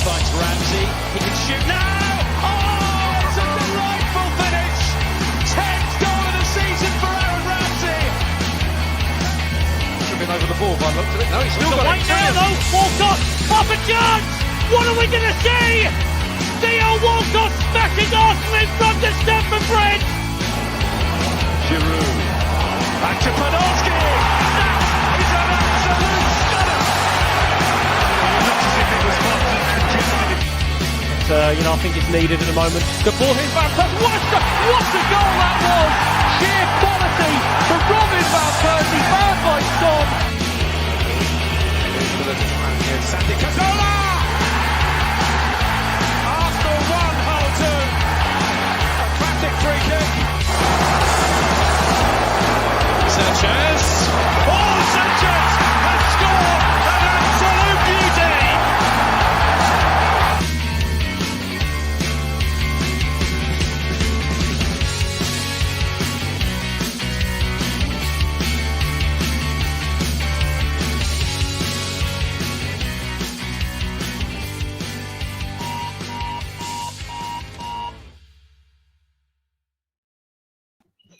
finds Ramsey. He can shoot now. Oh, it's a delightful finish. 10th goal of the season for Aaron Ramsey. Tripping over the ball by the looks of it. No, he's still got right it. now, though. Walcott, off a chance. What are we going to see? Theo Walcott smashing Arsenal in front of Stamford Bridge. Giroud. Back to Podolski. That is an absolute stunner. Not as if it was wanted and gifted. I think it's needed at the moment. The ball hit Van Persie. What a goal that was! Sheer quality for Robin Van Persie, found by Son. Sandy Cazorla. Arsenal 1, Hull 2. A classic free kick. Sanchez. Oh, Sanchez has scored an absolute beauty.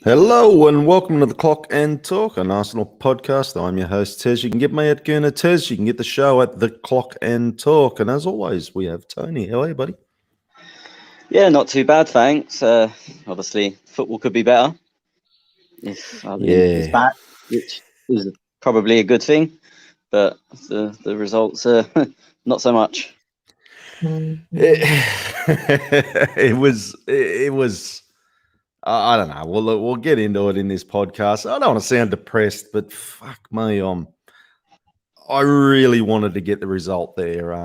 Hello and welcome to the Clock and Talk, an Arsenal podcast. I'm your host, Tez. You can get me at Gurner Tez. You can get the show at the Clock and Talk. And as always, we have Tony. How are you, buddy? Yeah, not too bad, thanks. Obviously, football could be better. It's back, which is probably a good thing, but the results are not so much. It was. I don't know. We'll get into it in this podcast. I don't want to sound depressed, but fuck me, I really wanted to get the result there.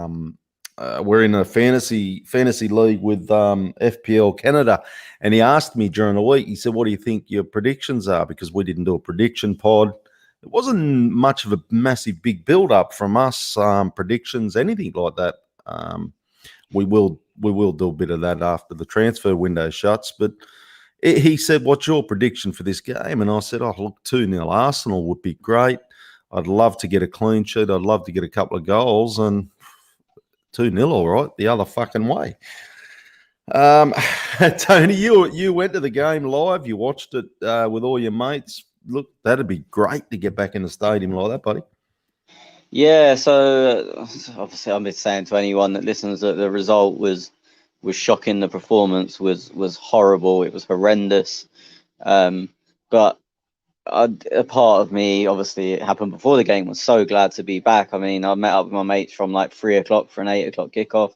We're in a fantasy league with FPL Canada, and he asked me during the week. He said, "What do you think your predictions are?" Because we didn't do a prediction pod. It wasn't much of a massive big build up from us, predictions, anything like that. We will do a bit of that after the transfer window shuts, but. He said, "What's your prediction for this game?" And I said, "Oh, look, 2-0 Arsenal would be great. I'd love to get a clean sheet. I'd love to get a couple of goals. And 2-0, all right, the other fucking way." Tony, you went to the game live. You watched it with all your mates. Look, that'd be great to get back in the stadium like that, buddy. Yeah, so obviously I've been saying to anyone that listens that the result was shocking. The performance was horrible. It was horrendous. But a part of me, obviously it happened before the game, was so glad to be back. I mean, I met up with my mates from like 3 o'clock for an 8 o'clock kickoff,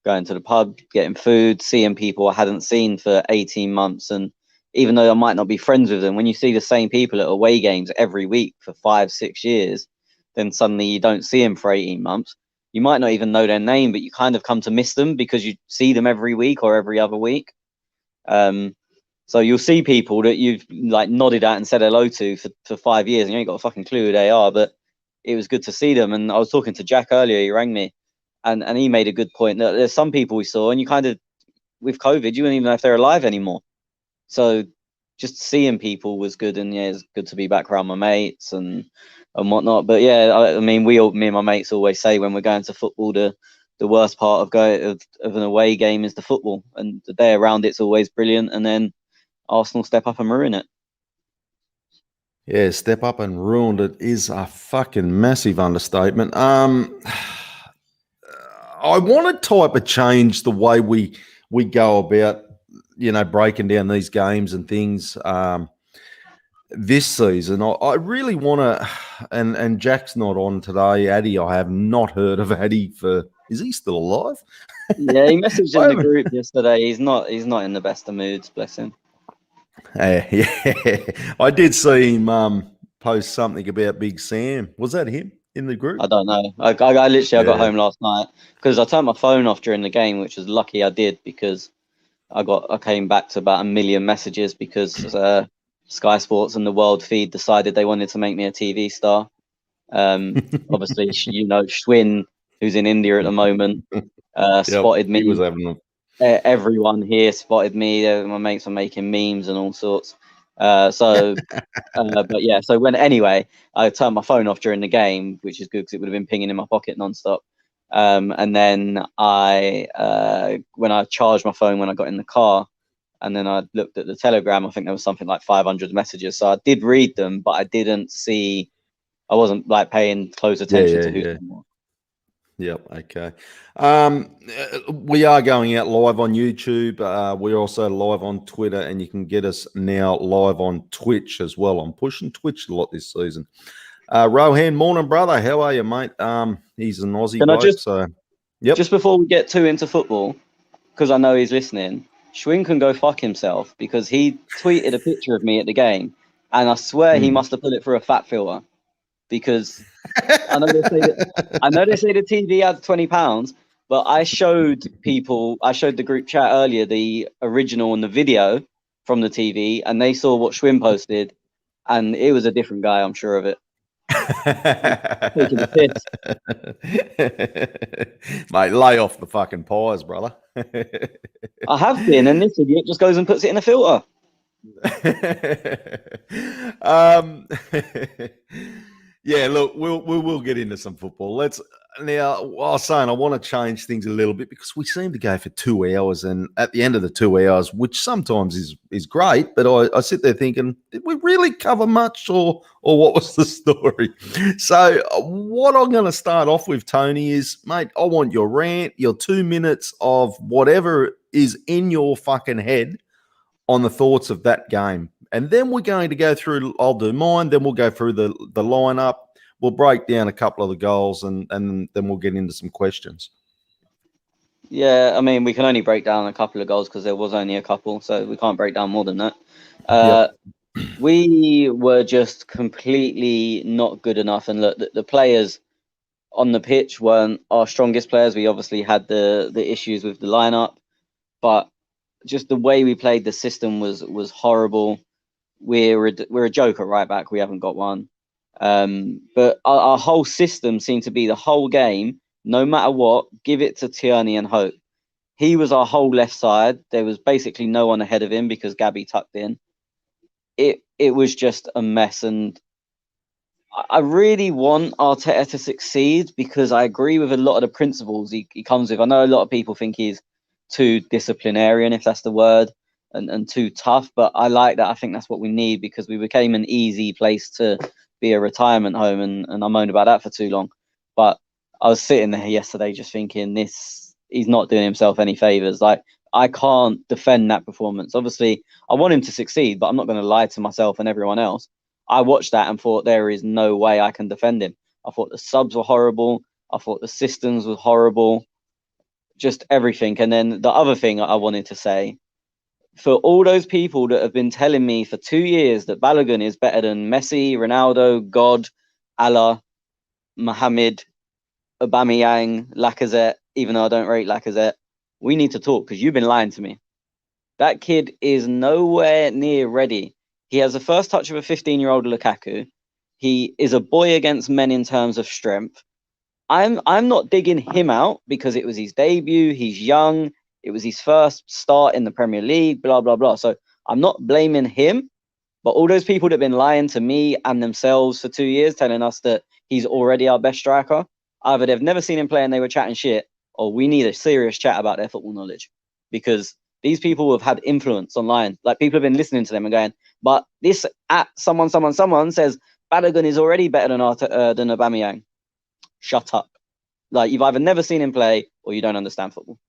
going to the pub, getting food, seeing people I hadn't seen for 18 months. And even though I might not be friends with them, when you see the same people at away games every week for 5-6 years, then suddenly you don't see them for 18 months. You might not even know their name, but you kind of come to miss them because you see them every week or every other week. So you'll see people that you've like nodded at and said hello to for 5 years, and you ain't got a fucking clue who they are. But it was good to see them. And I was talking to Jack earlier. He rang me, and he made a good point that there's some people we saw, and you kind of, with COVID, you don't even know if they're alive anymore. So just seeing people was good, and yeah, it's good to be back around my mates and whatnot. But yeah, I mean, me and my mates always say when we're going to football, the worst part of an away game is the football, and the day around it's always brilliant, and then Arsenal step up and ruin it. Yeah, step up and ruined it is a fucking massive understatement. I want to type of change the way we go about, breaking down these games and things. This season, I really want to, and Jack's not on today. Addy, I have not heard of Addy is he still alive? Yeah, he messaged in the group yesterday. He's not in the best of moods, bless him. Yeah, I did see him post something about Big Sam. Was that him in the group? I don't know. I got home last night because I turned my phone off during the game, which was lucky I did, because I came back to about 1 million messages because Sky Sports and the World Feed decided they wanted to make me a TV star. Obviously, Schwinn, who's in India at the moment, spotted me. He was having them. Everyone here spotted me. My mates were making memes and all sorts. So anyway, I turned my phone off during the game, which is good because it would have been pinging in my pocket nonstop. And then when I charged my phone when I got in the car, and then I looked at the Telegram, I think there was something like 500 messages. So I did read them, but I wasn't like paying close attention to who's more. Yep. Okay. We are going out live on YouTube. We're also live on Twitter, and you can get us now live on Twitch as well. I'm pushing Twitch a lot this season. Rohan, morning, brother. How are you, mate? He's an Aussie bloke. So, yep. Just before we get too into football, because I know he's listening, Schwinn can go fuck himself, because he tweeted a picture of me at the game, and I swear he must have put it through a fat filter, because I know they say the TV adds £20, but I showed the group chat earlier the original and the video from the TV, and they saw what Schwinn posted, and it was a different guy, I'm sure of it. Taking the piss. Mate, lay off the fucking pies, brother. I have been, and this idiot just goes and puts it in a filter. Yeah, look, we'll get into some football. Now, I was saying I want to change things a little bit, because we seem to go for 2 hours, and at the end of the 2 hours, which sometimes is great, but I sit there thinking, did we really cover much, or what was the story? So what I'm going to start off with, Tony, is, mate, I want your rant, your 2 minutes of whatever is in your fucking head on the thoughts of that game. And then we're going to go through, I'll do mine, then we'll go through the lineup. We'll break down a couple of the goals, and then we'll get into some questions. Yeah, I mean, we can only break down a couple of goals because there was only a couple, so we can't break down more than that. We were just completely not good enough. And look, the players on the pitch weren't our strongest players. We obviously had the issues with the lineup, but just the way we played, the system was horrible. We're a joke at right back. We haven't got one. But our whole system seemed to be the whole game, no matter what, give it to Tierney and hope. He was our whole left side. There was basically no one ahead of him because Gabby tucked in. It was just a mess, and I really want Arteta to succeed, because I agree with a lot of the principles he comes with. I know a lot of people think he's too disciplinarian, if that's the word, and too tough, but I like that. I think that's what we need, because we became an easy place to be a retirement home, and I moaned about that for too long. But I was sitting there yesterday just thinking, he's not doing himself any favors. Like, I can't defend that performance. Obviously, I want him to succeed, but I'm not going to lie to myself and everyone else. I watched that and thought, there is no way I can defend him. I thought the subs were horrible. I thought the systems were horrible. Just everything. And then the other thing I wanted to say, for all those people that have been telling me for 2 years that Balogun is better than Messi, Ronaldo, God, Allah, Mohamed, Aubameyang, Lacazette, even though I don't rate Lacazette, we need to talk, because you've been lying to me. That kid is nowhere near ready. He has the first touch of a 15-year-old Lukaku. He is a boy against men in terms of strength. I'm not digging him out because it was his debut. He's young. It was his first start in the Premier League, blah, blah, blah. So I'm not blaming him, but all those people that have been lying to me and themselves for 2 years, telling us that he's already our best striker, either they've never seen him play and they were chatting shit, or we need a serious chat about their football knowledge, because these people have had influence online. Like, people have been listening to them and going, but this at someone says Balogun is already better than Aubameyang. Shut up. Like, you've either never seen him play or you don't understand football.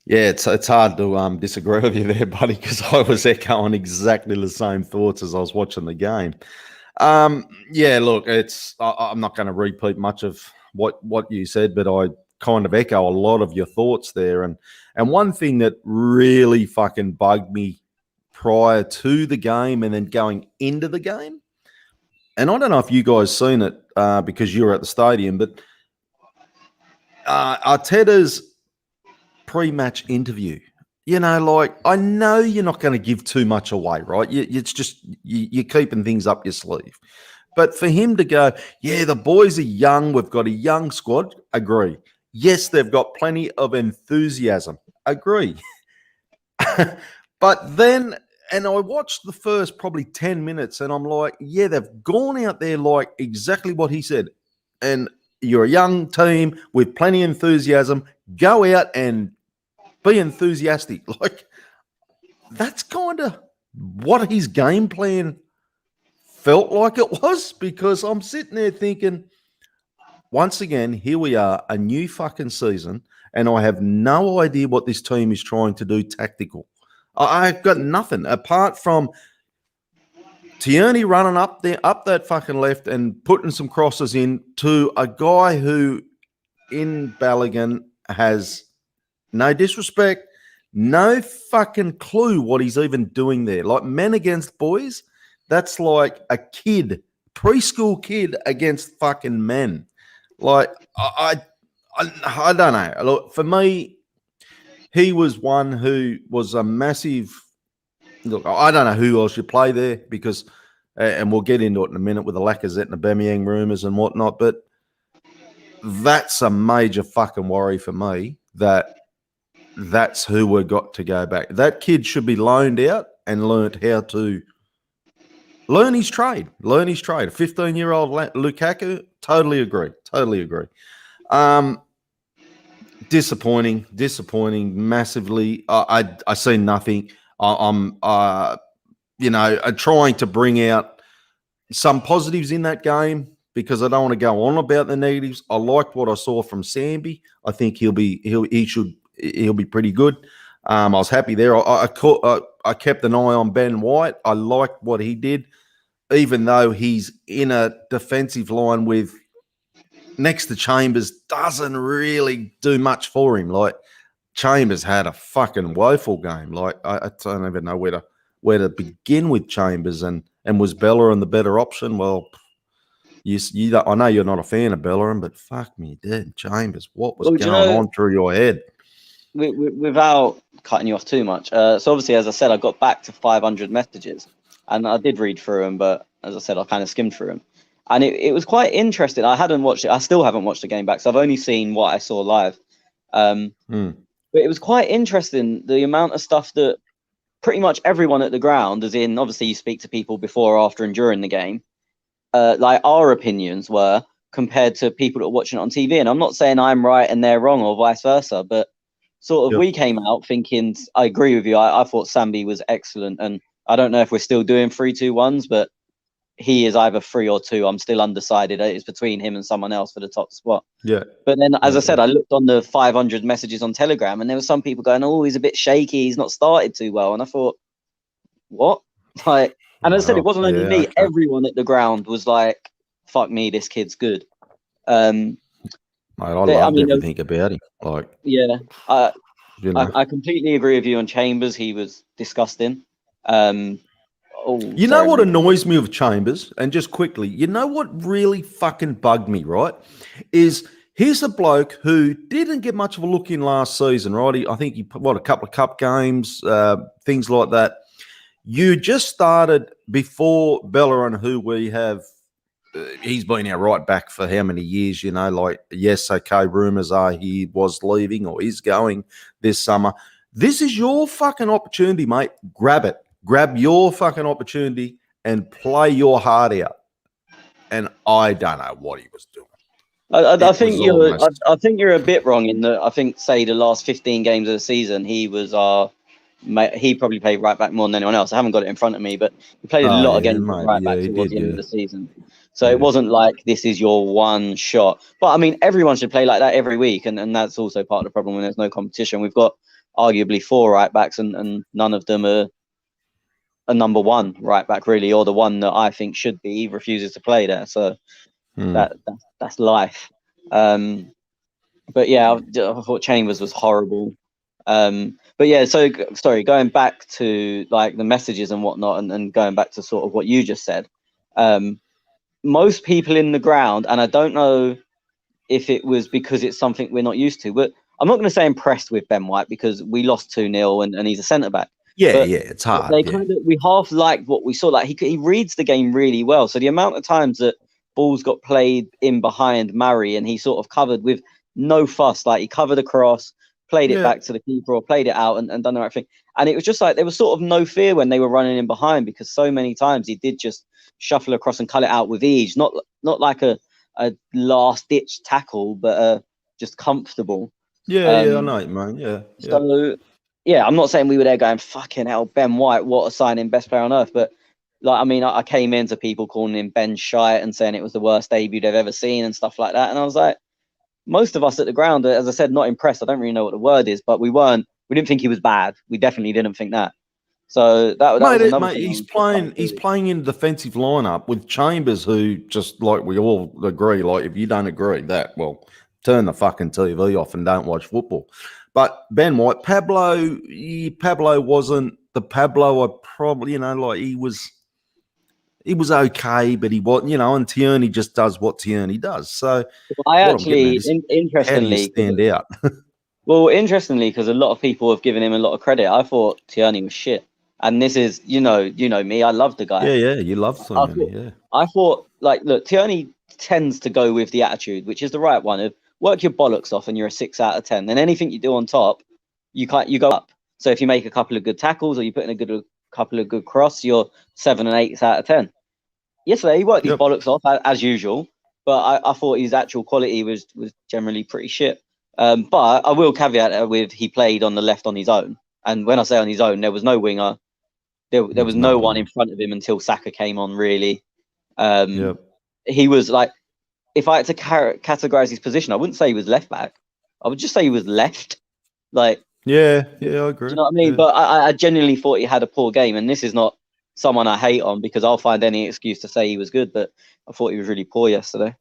Yeah, it's hard to disagree with you there, buddy, because I was echoing exactly the same thoughts as I was watching the game. Yeah, look, I'm not going to repeat much of what you said, but I kind of echo a lot of your thoughts there. And one thing that really fucking bugged me prior to the game and then going into the game, and I don't know if you guys seen it because you were at the stadium, but Arteta's pre-match interview, you know, like, I know you're not going to give too much away, right? It's just you're keeping things up your sleeve. But for him to go, yeah, the boys are young, we've got a young squad, agree. Yes, they've got plenty of enthusiasm, agree. But then, and I watched the first probably 10 minutes and I'm like, yeah, they've gone out there like exactly what he said. And you're a young team with plenty of enthusiasm. Go out and be enthusiastic. Like, that's kind of what his game plan felt like it was, because I'm sitting there thinking, once again, here we are, a new fucking season, and I have no idea what this team is trying to do tactical. I've got nothing apart from Tierney running up that fucking left and putting some crosses in to a guy who in Balogun has, no disrespect, no fucking clue what he's even doing there. Like, men against boys, that's like a kid, preschool kid against fucking men. Like, I don't know. Look, for me, he was one who was a massive. Look, I don't know who else should play there, because, and we'll get into it in a minute with the Lacazette and the Aubameyang rumours and whatnot, but that's a major fucking worry for me, that's who we've got to go back. That kid should be loaned out and learnt how to learn his trade. A 15-year-old Lukaku, totally agree. Disappointing massively. I see nothing. I'm trying to bring out some positives in that game, because I don't want to go on about the negatives. I liked what I saw from Sambi. I think he'll be pretty good. I was happy there. I kept an eye on Ben White. I liked what he did, even though he's in a defensive line with next to Chambers, doesn't really do much for him. Like, Chambers had a fucking woeful game. Like, I don't even know where to begin with Chambers, and was Bellerin the better option? Well, I know you're not a fan of Bellerin, but fuck me dead, Chambers. What was going on through your head? Without cutting you off too much, so obviously, as I said, I got back to 500 messages, and I did read through them, but as I said, I kind of skimmed through them, and it was quite interesting. I hadn't watched it. I still haven't watched the game back, so I've only seen what I saw live. But it was quite interesting, the amount of stuff that pretty much everyone at the ground, as in, obviously, you speak to people before, after, and during the game, like our opinions were compared to people that were watching it on TV. And I'm not saying I'm right and they're wrong or vice versa, but sort of we came out thinking, I agree with you. I thought Sambi was excellent. And I don't know if we're still doing 3-2-1s, but he is either 3 or 2. I'm still undecided. It's between him and someone else for the top spot. Yeah. But then, as I said, I looked on the 500 messages on Telegram, and there were some people going, "Oh, he's a bit shaky. He's not started too well." And I thought, what? Like, and as I said, it wasn't only me. Okay. Everyone at the ground was like, "Fuck me, this kid's good." Mate, I loved everything about him. Like, yeah, I completely agree with you on Chambers. He was disgusting. You know what annoys me with Chambers? And just quickly, you know what really fucking bugged me, right? Is here's a bloke who didn't get much of a look in last season, right? I think he put, a couple of cup games, things like that. You just started before Bellerin, who we have, he's been our right back for how many years, you know, like, yes, okay, rumours are he was leaving or he's going this summer. This is your fucking opportunity, mate. Grab it. Grab your fucking opportunity and play your heart out. And I don't know what he was doing. I think you're a bit wrong in that. I think, say, the last 15 games of the season, he probably played right back more than anyone else. I haven't got it in front of me, but he played a lot of games right back towards the end of the season. So it wasn't like this is your one shot. But I mean, everyone should play like that every week, and that's also part of the problem when there's no competition. We've got arguably 4 right backs, and none of them are a number 1 right back, really, or the one that I think should be. He refuses to play there, so that's life. But yeah, I thought Chambers was horrible. But yeah, so sorry, going back to like the messages and whatnot, and going back to sort of what you just said. Most people in the ground, and I don't know if it was because it's something we're not used to, but I'm not going to say impressed with Ben White, because we lost 2-0 and he's a centre back. Yeah, it's hard. We half liked what we saw. Like he reads the game really well. So the amount of times that balls got played in behind Murray and he sort of covered with no fuss, like he covered across, played it back to the keeper or played it out and done the right thing. And it was just like there was sort of no fear when they were running in behind, because so many times he did just shuffle across and cut it out with ease. Not like a last ditch tackle, but just comfortable. Yeah, I know it, man. Yeah. So yeah, I'm not saying we were there going fucking hell, Ben White, what a signing, best player on earth, but like, I mean, I came into people calling him Ben Shite and saying it was the worst debut they've ever seen and stuff like that, and I was like, most of us at the ground, as I said, not impressed. I don't really know what the word is, but we didn't think he was bad. We definitely didn't think that. So that was another thing. He's playing in a defensive lineup with Chambers, who, just like we all agree, like if you don't agree that, well, turn the fucking TV off and don't watch football. But Ben White, Pablo wasn't the Pablo I probably, like he was okay, but he wasn't, and Tierney just does what Tierney does. So I what actually, how do you stand out? Well, interestingly, because a lot of people have given him a lot of credit, I thought Tierney was shit. And this is, you know me, I love the guy. Yeah, you love Tierney, yeah. I thought, like, look, Tierney tends to go with the attitude, which is the right one, of work your bollocks off and you're a 6 out of 10. Then anything you do on top, you go up. So if you make a couple of good tackles or you put in a couple of good cross, you're 7 and 8 out of 10. Yesterday, he worked his bollocks off, as usual, but I thought his actual quality was generally pretty shit. But I will caveat it with he played on the left on his own. And when I say on his own, there was no winger. There was no one in front of him until Saka came on, really. He was like, if I had to categorize his position, I wouldn't say he was left back. I would just say he was left. Like, yeah, I agree. Do you know what I mean? Yeah. But I genuinely thought he had a poor game. And this is not someone I hate on, because I'll find any excuse to say he was good. But I thought he was really poor yesterday.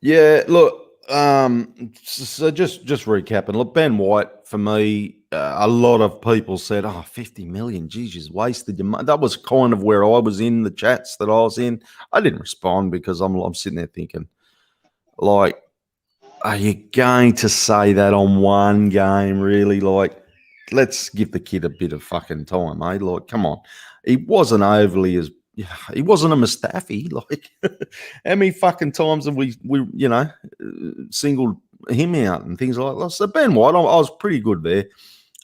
Yeah, look, so just recapping. Look, Ben White, for me, a lot of people said, 50 million, geez, you wasted your money. That was kind of where I was in the chats that I was in. I didn't respond because I'm sitting there thinking, like, are you going to say that on one game, really? Like, let's give the kid a bit of fucking time, eh? Like, come on. He wasn't overly as... he wasn't a Mustafi. Like, how many fucking times have we singled him out and things like that? So Ben White, I was pretty good there.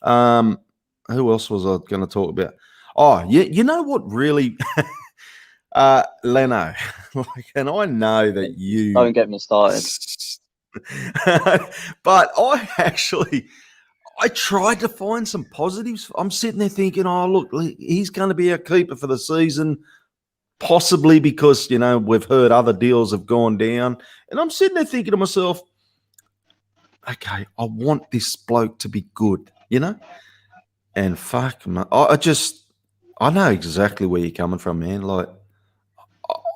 Who else was I going to talk about? Oh, yeah, you know what really... Leno. Like, and I know that you... Don't get me started. But I tried to find some positives. I'm sitting there thinking, look, he's going to be our keeper for the season, possibly because, we've heard other deals have gone down. And I'm sitting there thinking to myself, okay, I want this bloke to be good, And fuck, man, I know exactly where you're coming from, man. Like,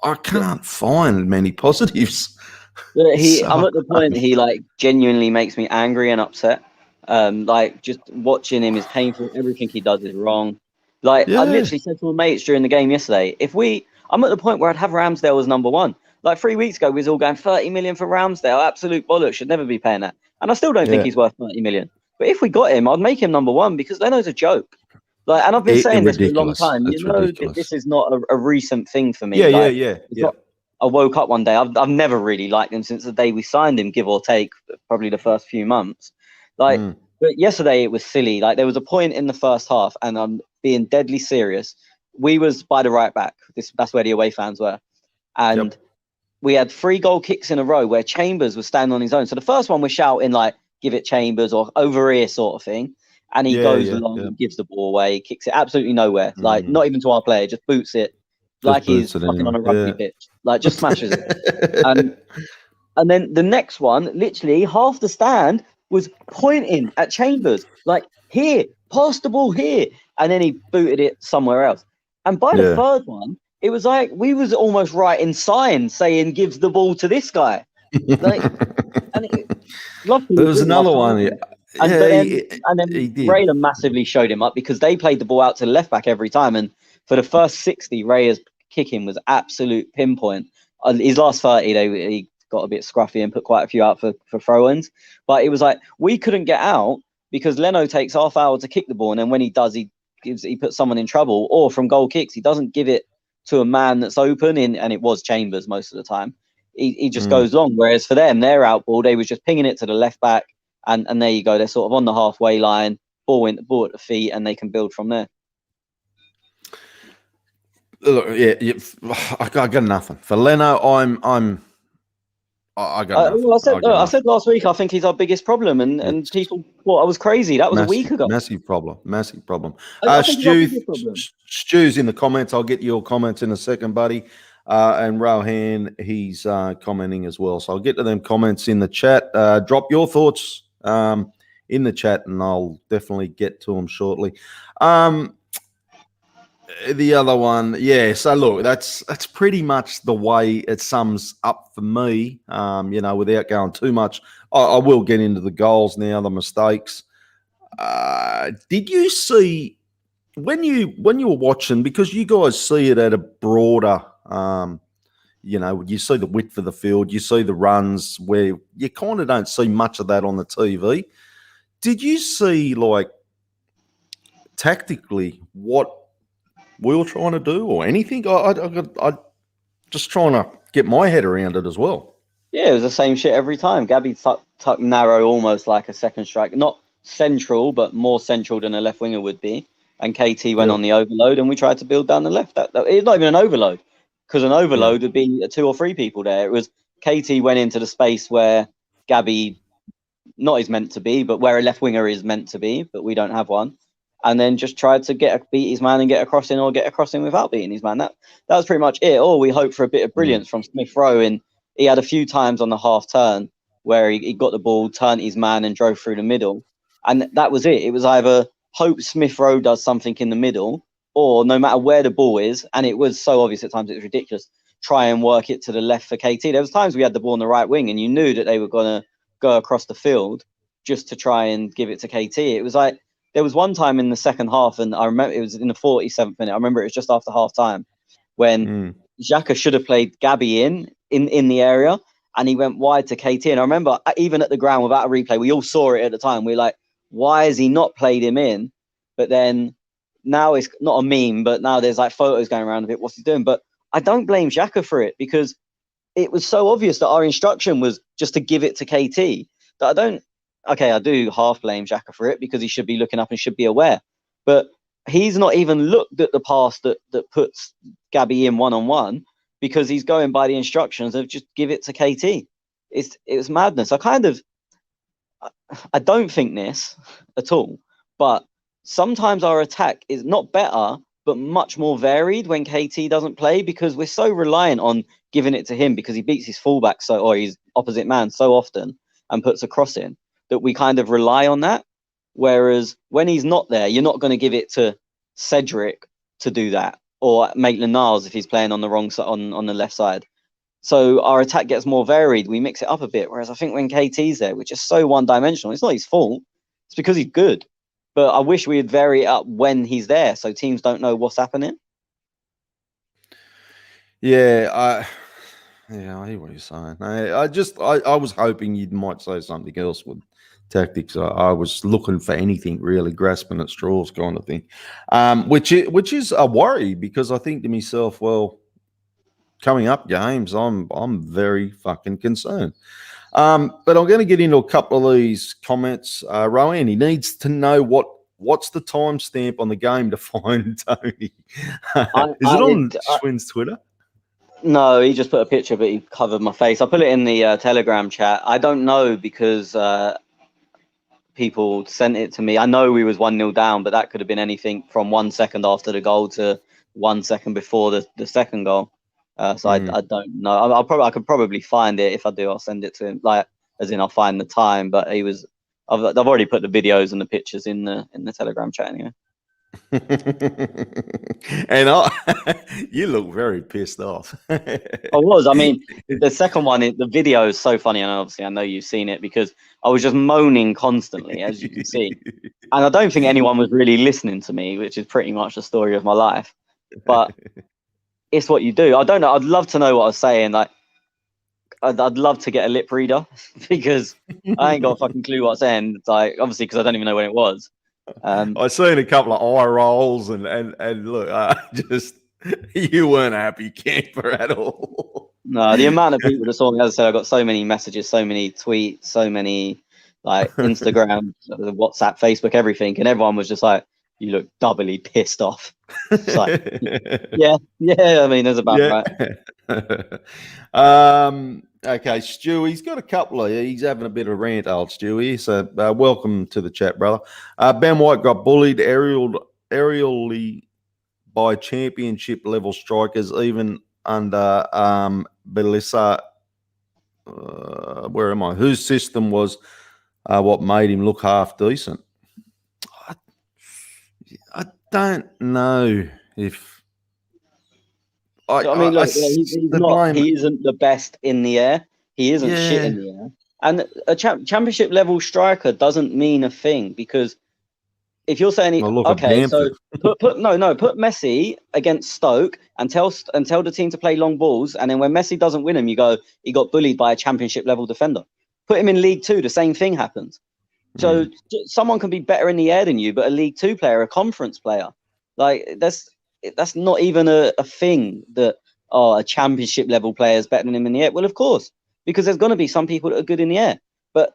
I can't find many positives. I'm at the point he genuinely makes me angry and upset. Just watching him is painful. Everything he does is wrong. I literally said to my mates during the game yesterday, I'm at the point where I'd have Ramsdale as number one. 3 weeks ago, we was all going 30 million for Ramsdale. Absolute bollocks. Should never be paying that. And I still don't think he's worth 30 million. But if we got him, I'd make him number one, because Leno's a joke. And I've been saying this for a long time. This is not a recent thing for me. Yeah. I woke up one day. I've never really liked him since the day we signed him, give or take, probably the first few months. But yesterday it was silly. There was a point in the first half, and I'm being deadly serious. We was by the right back. That's where the away fans were. And we had 3 goal kicks in a row where Chambers was standing on his own. So the first one was shouting, give it Chambers, or over here sort of thing. And he goes along and gives the ball away, kicks it absolutely nowhere. Not even to our player, just boots it he's fucking on a rugby pitch. Just smashes it. And then the next one, literally half the stand was pointing at Chambers, here, pass the ball here. And then he booted it somewhere else. And by the third one, it was we was almost writing signs saying, gives the ball to this guy. And there was another one. And then Raylan massively showed him up, because they played the ball out to the left back every time. And for the first 60, Ray's kicking was absolute pinpoint. His last 30, he got a bit scruffy and put quite a few out for throw-ins. But it was we couldn't get out because Leno takes half hour to kick the ball. And then when he does, he puts someone in trouble. Or from goal kicks, he doesn't give it to a man that's open, and it was Chambers most of the time. He just goes long. Whereas for them, their out ball, they was just pinging it to the left back. And there you go. They're sort of on the halfway line, ball at the feet, and they can build from there. Look, I got nothing for Leno. I'm I got nothing. Well, I nothing. said last week I think he's our biggest problem, and It's people thought I was crazy. That was a week ago. massive problem. Massive problem. I think he's our biggest problem. Stu's in the comments. I'll get your comments in a second, buddy. And Rohan, he's commenting as well. So I'll get to them comments in the chat. Drop your thoughts in the chat, and I'll definitely get to them shortly. The other one, yeah. So look, that's pretty much the way it sums up for me. Without going too much, I will get into the goals now, the mistakes. Did you see when you were watching? Because you guys see it at a broader, you see the width of the field, you see the runs where you kind of don't see much of that on the TV. Did you see like tactically what we were trying to do or anything? I just trying to get my head around it as well. Yeah, it was the same shit every time. Gabby tucked narrow almost like a second strike. Not central, but more central than a left winger would be. And KT went on the overload, and we tried to build down the left. It's not even an overload, because an overload would be 2 or 3 people there. It was KT went into the space where Gabby not is meant to be, but where a left winger is meant to be, but we don't have one. And then just tried to beat his man and get a crossing, or get a crossing without beating his man. That was pretty much it. Or we hoped for a bit of brilliance from Smith Rowe. And he had a few times on the half turn where he got the ball, turned his man, and drove through the middle. And that was it. It was either hope Smith Rowe does something in the middle, or no matter where the ball is, and it was so obvious at times it was ridiculous, try and work it to the left for KT. There was times we had the ball on the right wing, and you knew that they were going to go across the field just to try and give it to KT. It was like, there was one time in the second half, and I remember it was in the 47th minute. I remember it was just after half time when Xhaka should have played Gabby in the area, and he went wide to KT. And I remember even at the ground without a replay, we all saw it at the time. We were like, why has he not played him in? But then now it's not a meme, but now there's like photos going around of it. What's he doing? But I don't blame Xhaka for it, because it was so obvious that our instruction was just to give it to KT that I do half blame Xhaka for it, because he should be looking up and should be aware. But he's not even looked at the pass that puts Gabby in one-on-one, because he's going by the instructions of just give it to KT. It was madness. I don't think this at all, but sometimes our attack is not better, but much more varied when KT doesn't play, because we're so reliant on giving it to him, because he beats his fullback or his opposite man so often and puts a cross in, that we kind of rely on that. Whereas when he's not there, you're not going to give it to Cedric to do that, or Maitland-Niles if he's playing on the wrong side, on the left side. So our attack gets more varied. We mix it up a bit. Whereas I think when KT's there, which is so one-dimensional, it's not his fault. It's because he's good. But I wish we'd vary it up when he's there, so teams don't know what's happening. Yeah, I hear what you're saying. I was hoping you might say something else with tactics. I was looking for anything really, grasping at straws kind of thing, which is a worry, because I think to myself, well, coming up games, I'm very fucking concerned. But I'm going to get into a couple of these comments. Rowan, he needs to know what's the timestamp on the game to find Tony. Is it on Schwinn's Twitter? No, he just put a picture, but he covered my face. I put it in the Telegram chat. I don't know, because people sent it to me. I know we was 1-0 down, but that could have been anything from 1 second after the goal to 1 second before the second goal. I don't know. I could probably find it. If I do, I'll send it to him. Like, as in, I'll find the time. But I've already put the videos and the pictures in the Telegram chat anyway. And you look very pissed off. I was. I mean, the second one, the video is so funny, and obviously I know you've seen it, because I was just moaning constantly, as you can see. And I don't think anyone was really listening to me, which is pretty much the story of my life. But it's what you do. I don't know. I'd love to know what I was saying. Like, I'd love to get a lip reader, because I ain't got a fucking clue what I'm saying. It's like, obviously, because I don't even know when it was. I've seen a couple of eye rolls, and look, just you weren't happy camper at all. No, the amount of people that saw me, as I said, I got so many messages, so many tweets, so many like Instagram, WhatsApp, Facebook, everything, and everyone was just like, "You look doubly pissed off." It's like, yeah. I mean, there's about right. Okay, Stu, he's got a couple of. He's having a bit of a rant, old Stu here. So welcome to the chat, brother. Ben White got bullied aerially by championship level strikers, even under Belissa. Where am I? Whose system was what made him look half decent? I don't know if. Look, he isn't the best in the air. He isn't shit in the air. And a championship level striker doesn't mean a thing, because if you're saying okay, so put Messi against Stoke and tell the team to play long balls, and then when Messi doesn't win him, you go, he got bullied by a championship level defender. Put him in League Two, the same thing happens. So someone can be better in the air than you, but a League Two player, a conference player, like that's not even a thing that a championship level player is better than him in the air. Well, of course, because there's going to be some people that are good in the air,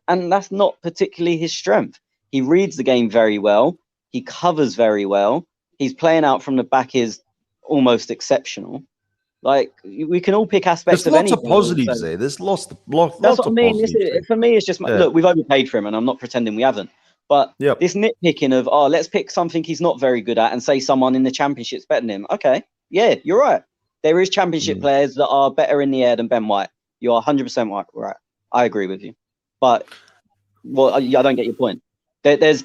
and that's not particularly his strength. He reads the game very well. He covers very well. He's playing out from the back is almost exceptional. Like, we can all pick aspects of anything. There's lots of positives there. There's lots that's what I mean. For me, it's just look, we've overpaid for him, and I'm not pretending we haven't. But this nitpicking of let's pick something he's not very good at and say someone in the championship's better than him. Okay, yeah, you're right. There is championship players that are better in the air than Ben White. You are 100% right. I agree with you. But I don't get your point. There's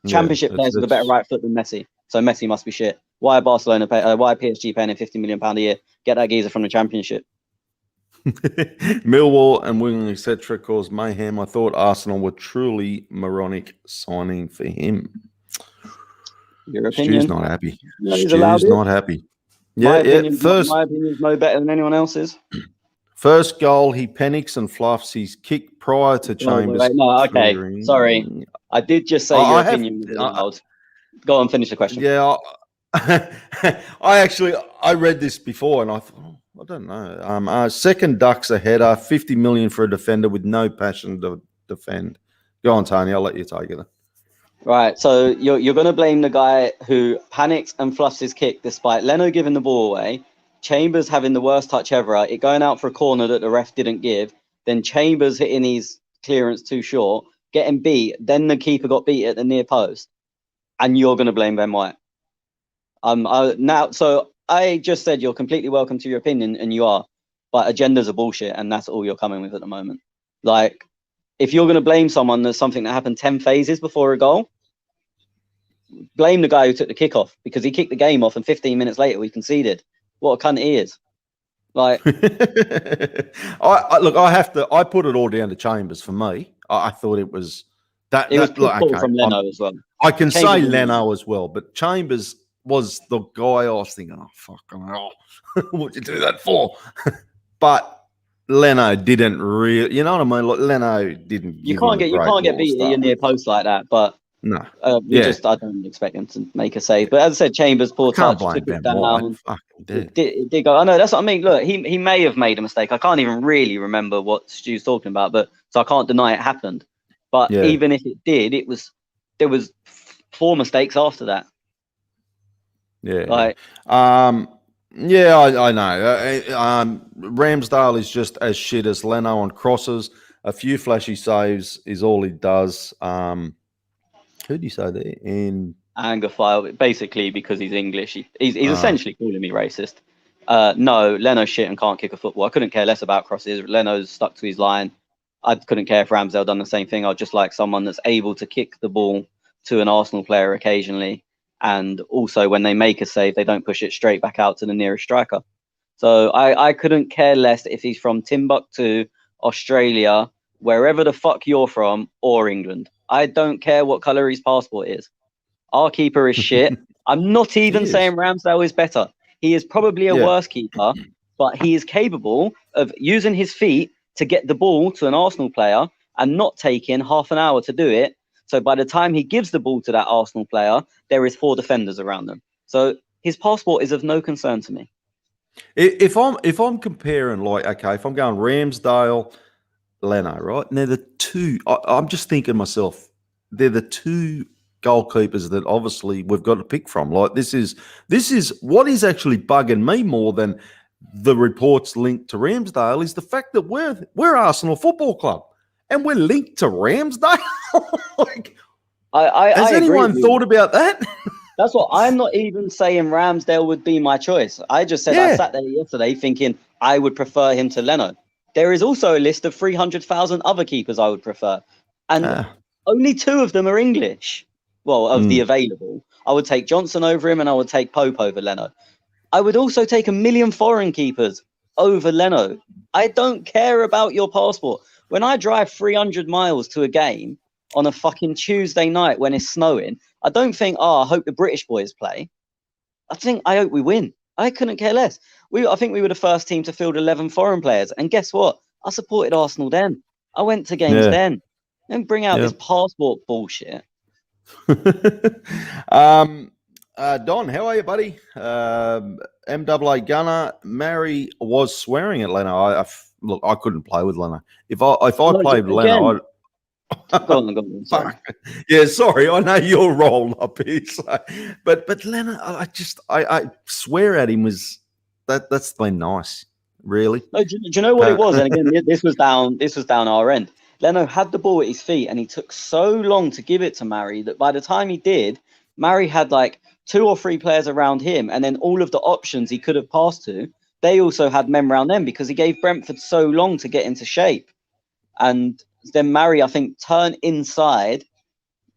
championship players with a better right foot than Messi. So Messi must be shit. Why why PSG paying him £50 million a year? Get that geezer from the championship. Millwall and Wigan, etc., caused mayhem. I thought Arsenal were truly moronic signing for him. Your opinion? Stu's not happy. Stu's not happy. My opinion is no better than anyone else's. First goal, he panics and fluffs his kick prior to Chambers. Sorry. I did just say your opinion was allowed. Go on, finish the question. Yeah, I read this before and I thought, I don't know. Second Ducks a header, 50 million for a defender with no passion to defend. Go on, Tony. I'll let you take it. Right. So you're going to blame the guy who panics and fluffs his kick despite Leno giving the ball away, Chambers having the worst touch ever, it going out for a corner that the ref didn't give, then Chambers hitting his clearance too short, getting beat, then the keeper got beat at the near post, and you're going to blame Ben White. So I just said you're completely welcome to your opinion, and you are, but agendas are bullshit, and that's all you're coming with at the moment. Like, if you're going to blame someone, there's something that happened 10 phases before a goal, blame the guy who took the kickoff, because he kicked the game off and 15 minutes later we conceded. What a cunt he is. Like, I put it all down to Chambers for me. I thought it was that. It was okay, from Leno as well. I can say Leno as well, but Chambers was the guy I was thinking, oh, fucking hell, what'd you do that for? But Leno didn't really, you know what I mean? Like, Leno didn't. You can't get beat at your near post like that. But no, I don't expect him to make a save. But as I said, Chambers poor touch, took it down. Did go. I know, that's what I mean. Look, he may have made a mistake. I can't even really remember what Stu's talking about, but so I can't deny it happened. But even if it did, there was 4 mistakes after that. Yeah. Like, I know. Ramsdale is just as shit as Leno on crosses. A few flashy saves is all he does. Who do you say there? Anger file, basically, because he's English. He's essentially calling me racist. No, Leno's shit and can't kick a football. I couldn't care less about crosses. Leno's stuck to his line. I couldn't care if Ramsdale done the same thing. I'd just like someone that's able to kick the ball to an Arsenal player occasionally. And also, when they make a save, they don't push it straight back out to the nearest striker. So I couldn't care less if he's from Timbuktu, Australia, wherever the fuck you're from, or England. I don't care what colour his passport is. Our keeper is shit. I'm not even saying Ramsdale is better. He is probably a worse keeper, but he is capable of using his feet to get the ball to an Arsenal player and not taking half an hour to do it. So by the time he gives the ball to that Arsenal player, there is 4 defenders around them. So his passport is of no concern to me. If I'm comparing, like, okay, if I'm going Ramsdale, Leno, right? And they're the two. I'm just thinking to myself, they're the 2 goalkeepers that obviously we've got to pick from. Like, this is what is actually bugging me more than the reports linked to Ramsdale is the fact that we're Arsenal Football Club and we're linked to Ramsdale. Like, has anyone thought about that? That's what I'm not even saying Ramsdale would be my choice. I just said I sat there yesterday thinking I would prefer him to Leno. There is also a list of 300,000 other keepers I would prefer. And only 2 of them are English. Well, of the available. I would take Johnson over him and I would take Pope over Leno. I would also take 1 million foreign keepers over Leno. I don't care about your passport. When I drive 300 miles to a game on a fucking Tuesday night when it's snowing, I don't think, I hope the British boys play. I hope we win. I couldn't care less. I think we were the first team to field 11 foreign players. And guess what? I supported Arsenal then. I went to games then. Don't bring out this passport bullshit. Don, how are you, buddy? MAA Gunner, Mary was swearing at Leno. Look, I couldn't play with Leno. If I played with Leno, Go on. Sorry. Yeah, sorry. I know you're rolled up here, but Leno, I swear at him was that's been nice, really. No, do you know what it was? And again, this was down our end. Leno had the ball at his feet, and he took so long to give it to Mari that by the time he did, Mari had like 2 or 3 players around him, and then all of the options he could have passed to, they also had men around them because he gave Brentford so long to get into shape. And then Mari, I think, turned inside,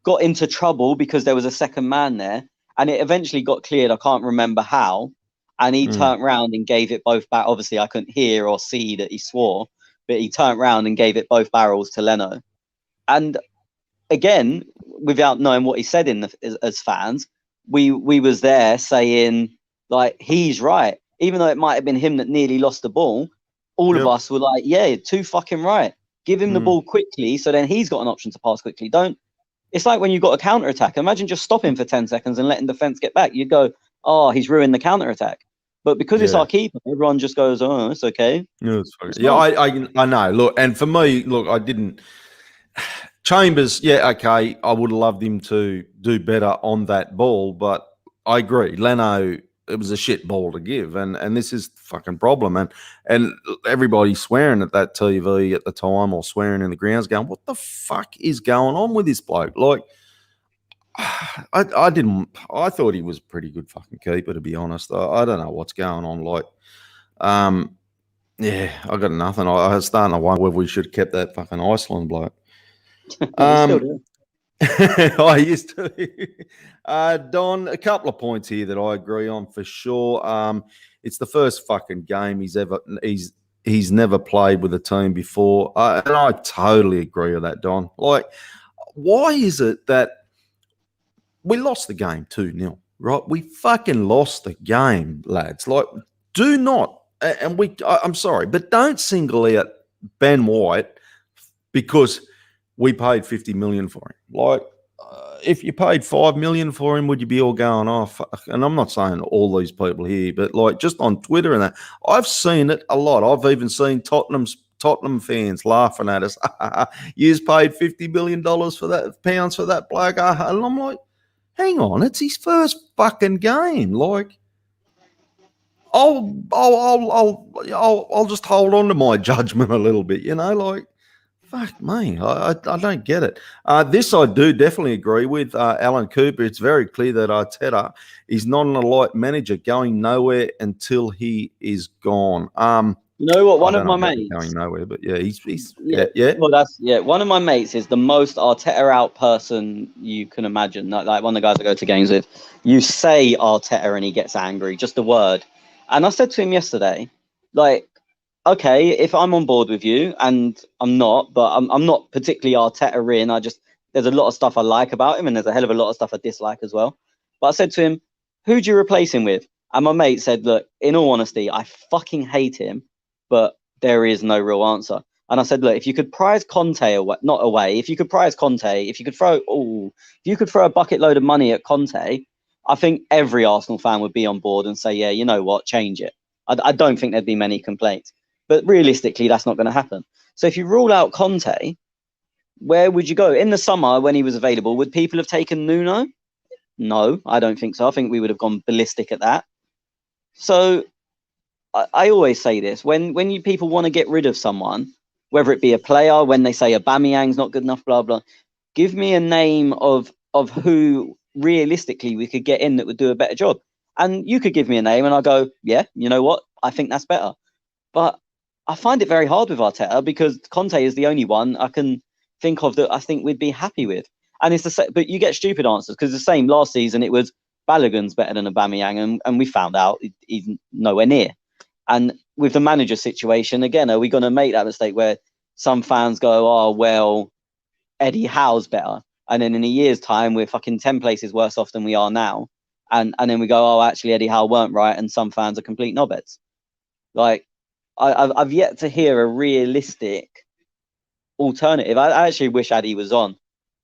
got into trouble because there was a second man there, and it eventually got cleared. I can't remember how. And he turned round and gave it both back. Obviously, I couldn't hear or see that he swore, but he turned round and gave it both barrels to Leno. And again, without knowing what he said as fans, we was there saying, like, he's right. Even though it might have been him that nearly lost the ball, all of us were like, yeah, too fucking right. Give him the ball quickly, so then he's got an option to pass quickly. It's like when you got a counter-attack. Imagine just stopping for 10 seconds and letting defence get back. You'd go, he's ruined the counter-attack. But because it's our keeper, everyone just goes, it's okay. I know. Look, and for me, I didn't... Chambers, okay, I would have loved him to do better on that ball, but I agree. Leno, it was a shit ball to give, and this is the fucking problem. And everybody swearing at that TV at the time or swearing in the grounds going, what the fuck is going on with this bloke? Like, I thought he was a pretty good fucking keeper, to be honest. I don't know what's going on. Like, I got nothing. I was starting to wonder whether we should have kept that fucking Iceland bloke. I used to. Don, a couple of points here that I agree on for sure. It's the first fucking game he's never played with a team before, and I totally agree with that, Don. Like, why is it that we lost the game 2-0, right? We fucking lost the game, lads. Like, do not, and I'm sorry, but don't single out Ben White because we paid 50 million for him. Like, if you paid 5 million for him, would you be all going off? And I'm not saying all these people here, but like just on Twitter and that, I've seen it a lot. I've even seen Tottenham fans laughing at us. You've paid $50 million for that, pounds for that bloke. And I'm like, hang on, it's his first fucking game. Like, I'll just hold on to my judgment a little bit, like. Fuck me, I don't get it. This I do definitely agree with Alan Cooper. It's very clear that Arteta is not an elite manager, going nowhere until he is gone. You know what? One of my mates going nowhere, but he's Well, one of my mates is the most Arteta out person you can imagine. Like one of the guys I go to games with. You say Arteta and he gets angry, just a word. And I said to him yesterday, like, okay, if I'm on board with you, and I'm not, but I'm not particularly Arteta in. There's a lot of stuff I like about him, and there's a hell of a lot of stuff I dislike as well. But I said to him, who do you replace him with? And my mate said, look, in all honesty, I fucking hate him, but there is no real answer. And I said, look, if you could prize Conte away, not away, if you could prize Conte, if you could throw a bucket load of money at Conte, I think every Arsenal fan would be on board and say, yeah, you know what, change it. I don't think there'd be many complaints. But realistically, that's not going to happen. So if you rule out Conte, where would you go? In the summer, when he was available, would people have taken Nuno? No, I don't think so. I think we would have gone ballistic at that. So I always say this when you people want to get rid of someone, whether it be a player, when they say Aubameyang's not good enough, blah blah. Give me a name of who realistically we could get in that would do a better job. And you could give me a name and I'll go, yeah, you know what? I think that's better. But I find it very hard with Arteta because Conte is the only one I can think of that I think we'd be happy with. And it's the same, but you get stupid answers because the same last season it was Balogun's better than Aubameyang, and we found out he's nowhere near. And with the manager situation, again, are we going to make that mistake where some fans go, oh, well, Eddie Howe's better. And then in a year's time, we're fucking 10 places worse off than we are now. And then we go, oh, actually, Eddie Howe weren't right. And some fans are complete knobheads. Like, I've yet to hear a realistic alternative. I actually wish Addy was on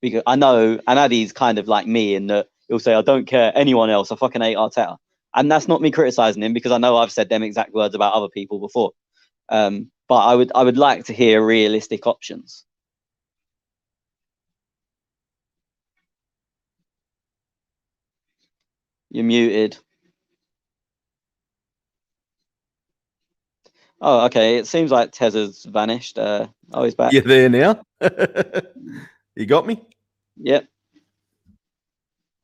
because I know, and Addy's kind of like me in that he'll say, I don't care anyone else. I fucking hate Arteta. And that's not me criticizing him because I know I've said them exact words about other people before. But I would like to hear realistic options. You're muted. Oh, okay. It seems like Tez has vanished. Oh, he's back. You there now? You got me? Yep.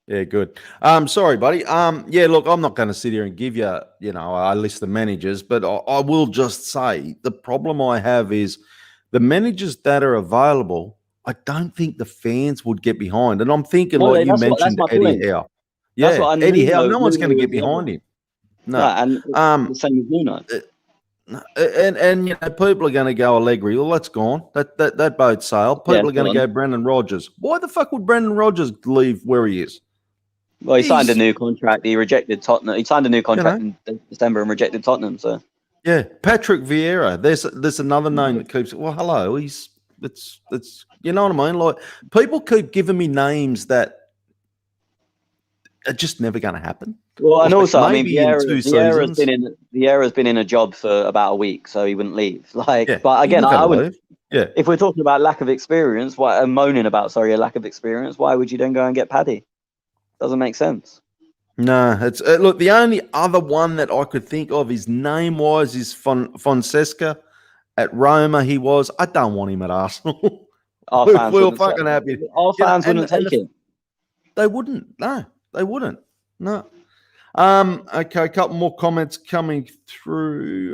Yeah, good. Sorry, buddy. Yeah, look, I'm not going to sit here and give you, a list of managers, but I will just say the problem I have is the managers that are available, I don't think the fans would get behind. And I'm thinking, Well, like you that's mentioned, my Eddie point. Howe. That's Yeah, what I Eddie Howe. Nuno- No one's going to Nuno get is the other behind one. him. No. Right, and the same with Nuno. And people are going to go Allegri. Well, that's gone. That boat sailed. People Yeah, are going to gone. go Brendan Rodgers. Why the fuck would Brendan Rodgers leave where he is? Well, he signed a He's- new contract. He rejected Tottenham. He signed a new contract in December and rejected Tottenham. So Yeah, Patrick Vieira. There's another name that keeps. Well, hello. It's you know what I mean. Like people keep giving me names that are just never going to happen. well, and Like, also, I mean, maybe in 2 seasons. Vieira's been in a job for about a week, so he wouldn't leave. Like, Yeah, but again, he's not I gonna would. leave. Yeah, If we're talking about lack of experience, a lack of experience, why would you then go and get Paddy? Doesn't make sense. no. It's look. The only other one that I could think of, his name wise, is Fonseca at Roma. He was. I don't want him at Arsenal. Our we fans were wouldn't fucking happy. Our fans wouldn't take it. They wouldn't. No, they wouldn't. No. Okay, a couple more comments coming through.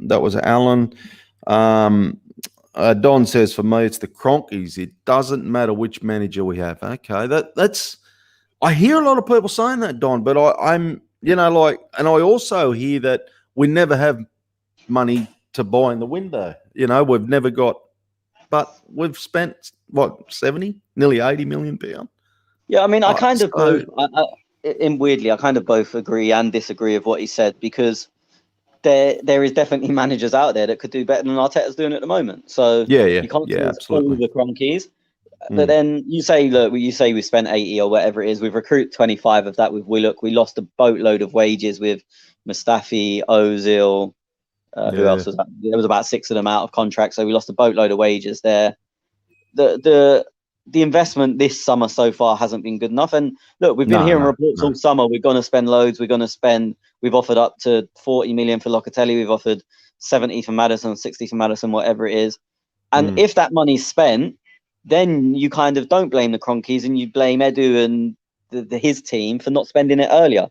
That was Alan. Don says, for me, it's the Cronkies. It doesn't matter which manager we have. Okay, that's. I hear a lot of people saying that, Don, but I'm, and I also hear that we never have money to buy in the window. We've never got, but we've spent nearly 80 million pounds. Yeah, I mean, I kind of so- both. Weirdly, I kind of both agree and disagree with what he said because there is definitely managers out there that could do better than Arteta's doing at the moment. So Yeah, you can't say it's all absolutely. the Cronkies. But then you say, look, we spent 80 or whatever it is. We've recruited 25 of that with Willock. We lost a boatload of wages with Mustafi, Ozil. Who else was that? There was about 6 of them out of contract, so we lost a boatload of wages there. The investment this summer so far hasn't been good enough. And look, we've been hearing reports all summer. We're going to spend loads. We've offered up to 40 million for Locatelli. We've offered 70 for Maddison, 60 for Maddison, whatever it is. And if that money's spent, then you kind of don't blame the Cronkies and you blame Edu and his team for not spending it earlier.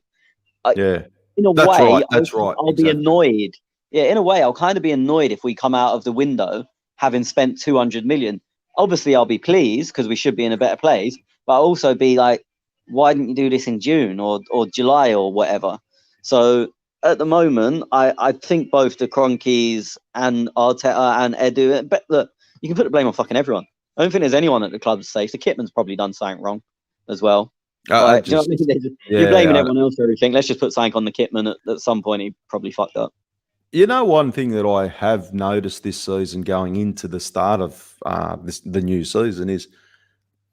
Yeah. In a That's way, right. That's right. I'll be annoyed. Yeah, in a way, I'll kind of be annoyed if we come out of the window having spent 200 million. Obviously, I'll be pleased because we should be in a better place. But I'll also be like, why didn't you do this in June or July or whatever? So at the moment, I think both the Cronkies and Arteta and Edu. But look, you can put the blame on fucking everyone. I don't think there's anyone at the club's safe. The Kitman's probably done something wrong as well. Do you know what I mean? You're blaming everyone else for everything. Let's just put something on the Kitman. At some point, he probably fucked up. One thing that I have noticed this season going into the start of the new season is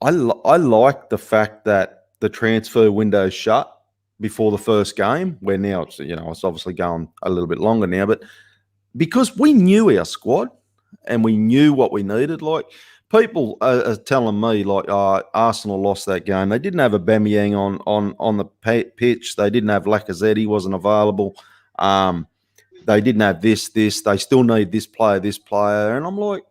I like the fact that the transfer window shut before the first game, where now it's obviously going a little bit longer now, but because we knew our squad and we knew what we needed. Like people are telling me, like, Arsenal lost that game. They didn't have Aubameyang on the pitch. They didn't have Lacazette. He wasn't available. they didn't have this. They still need this player. And I'm like,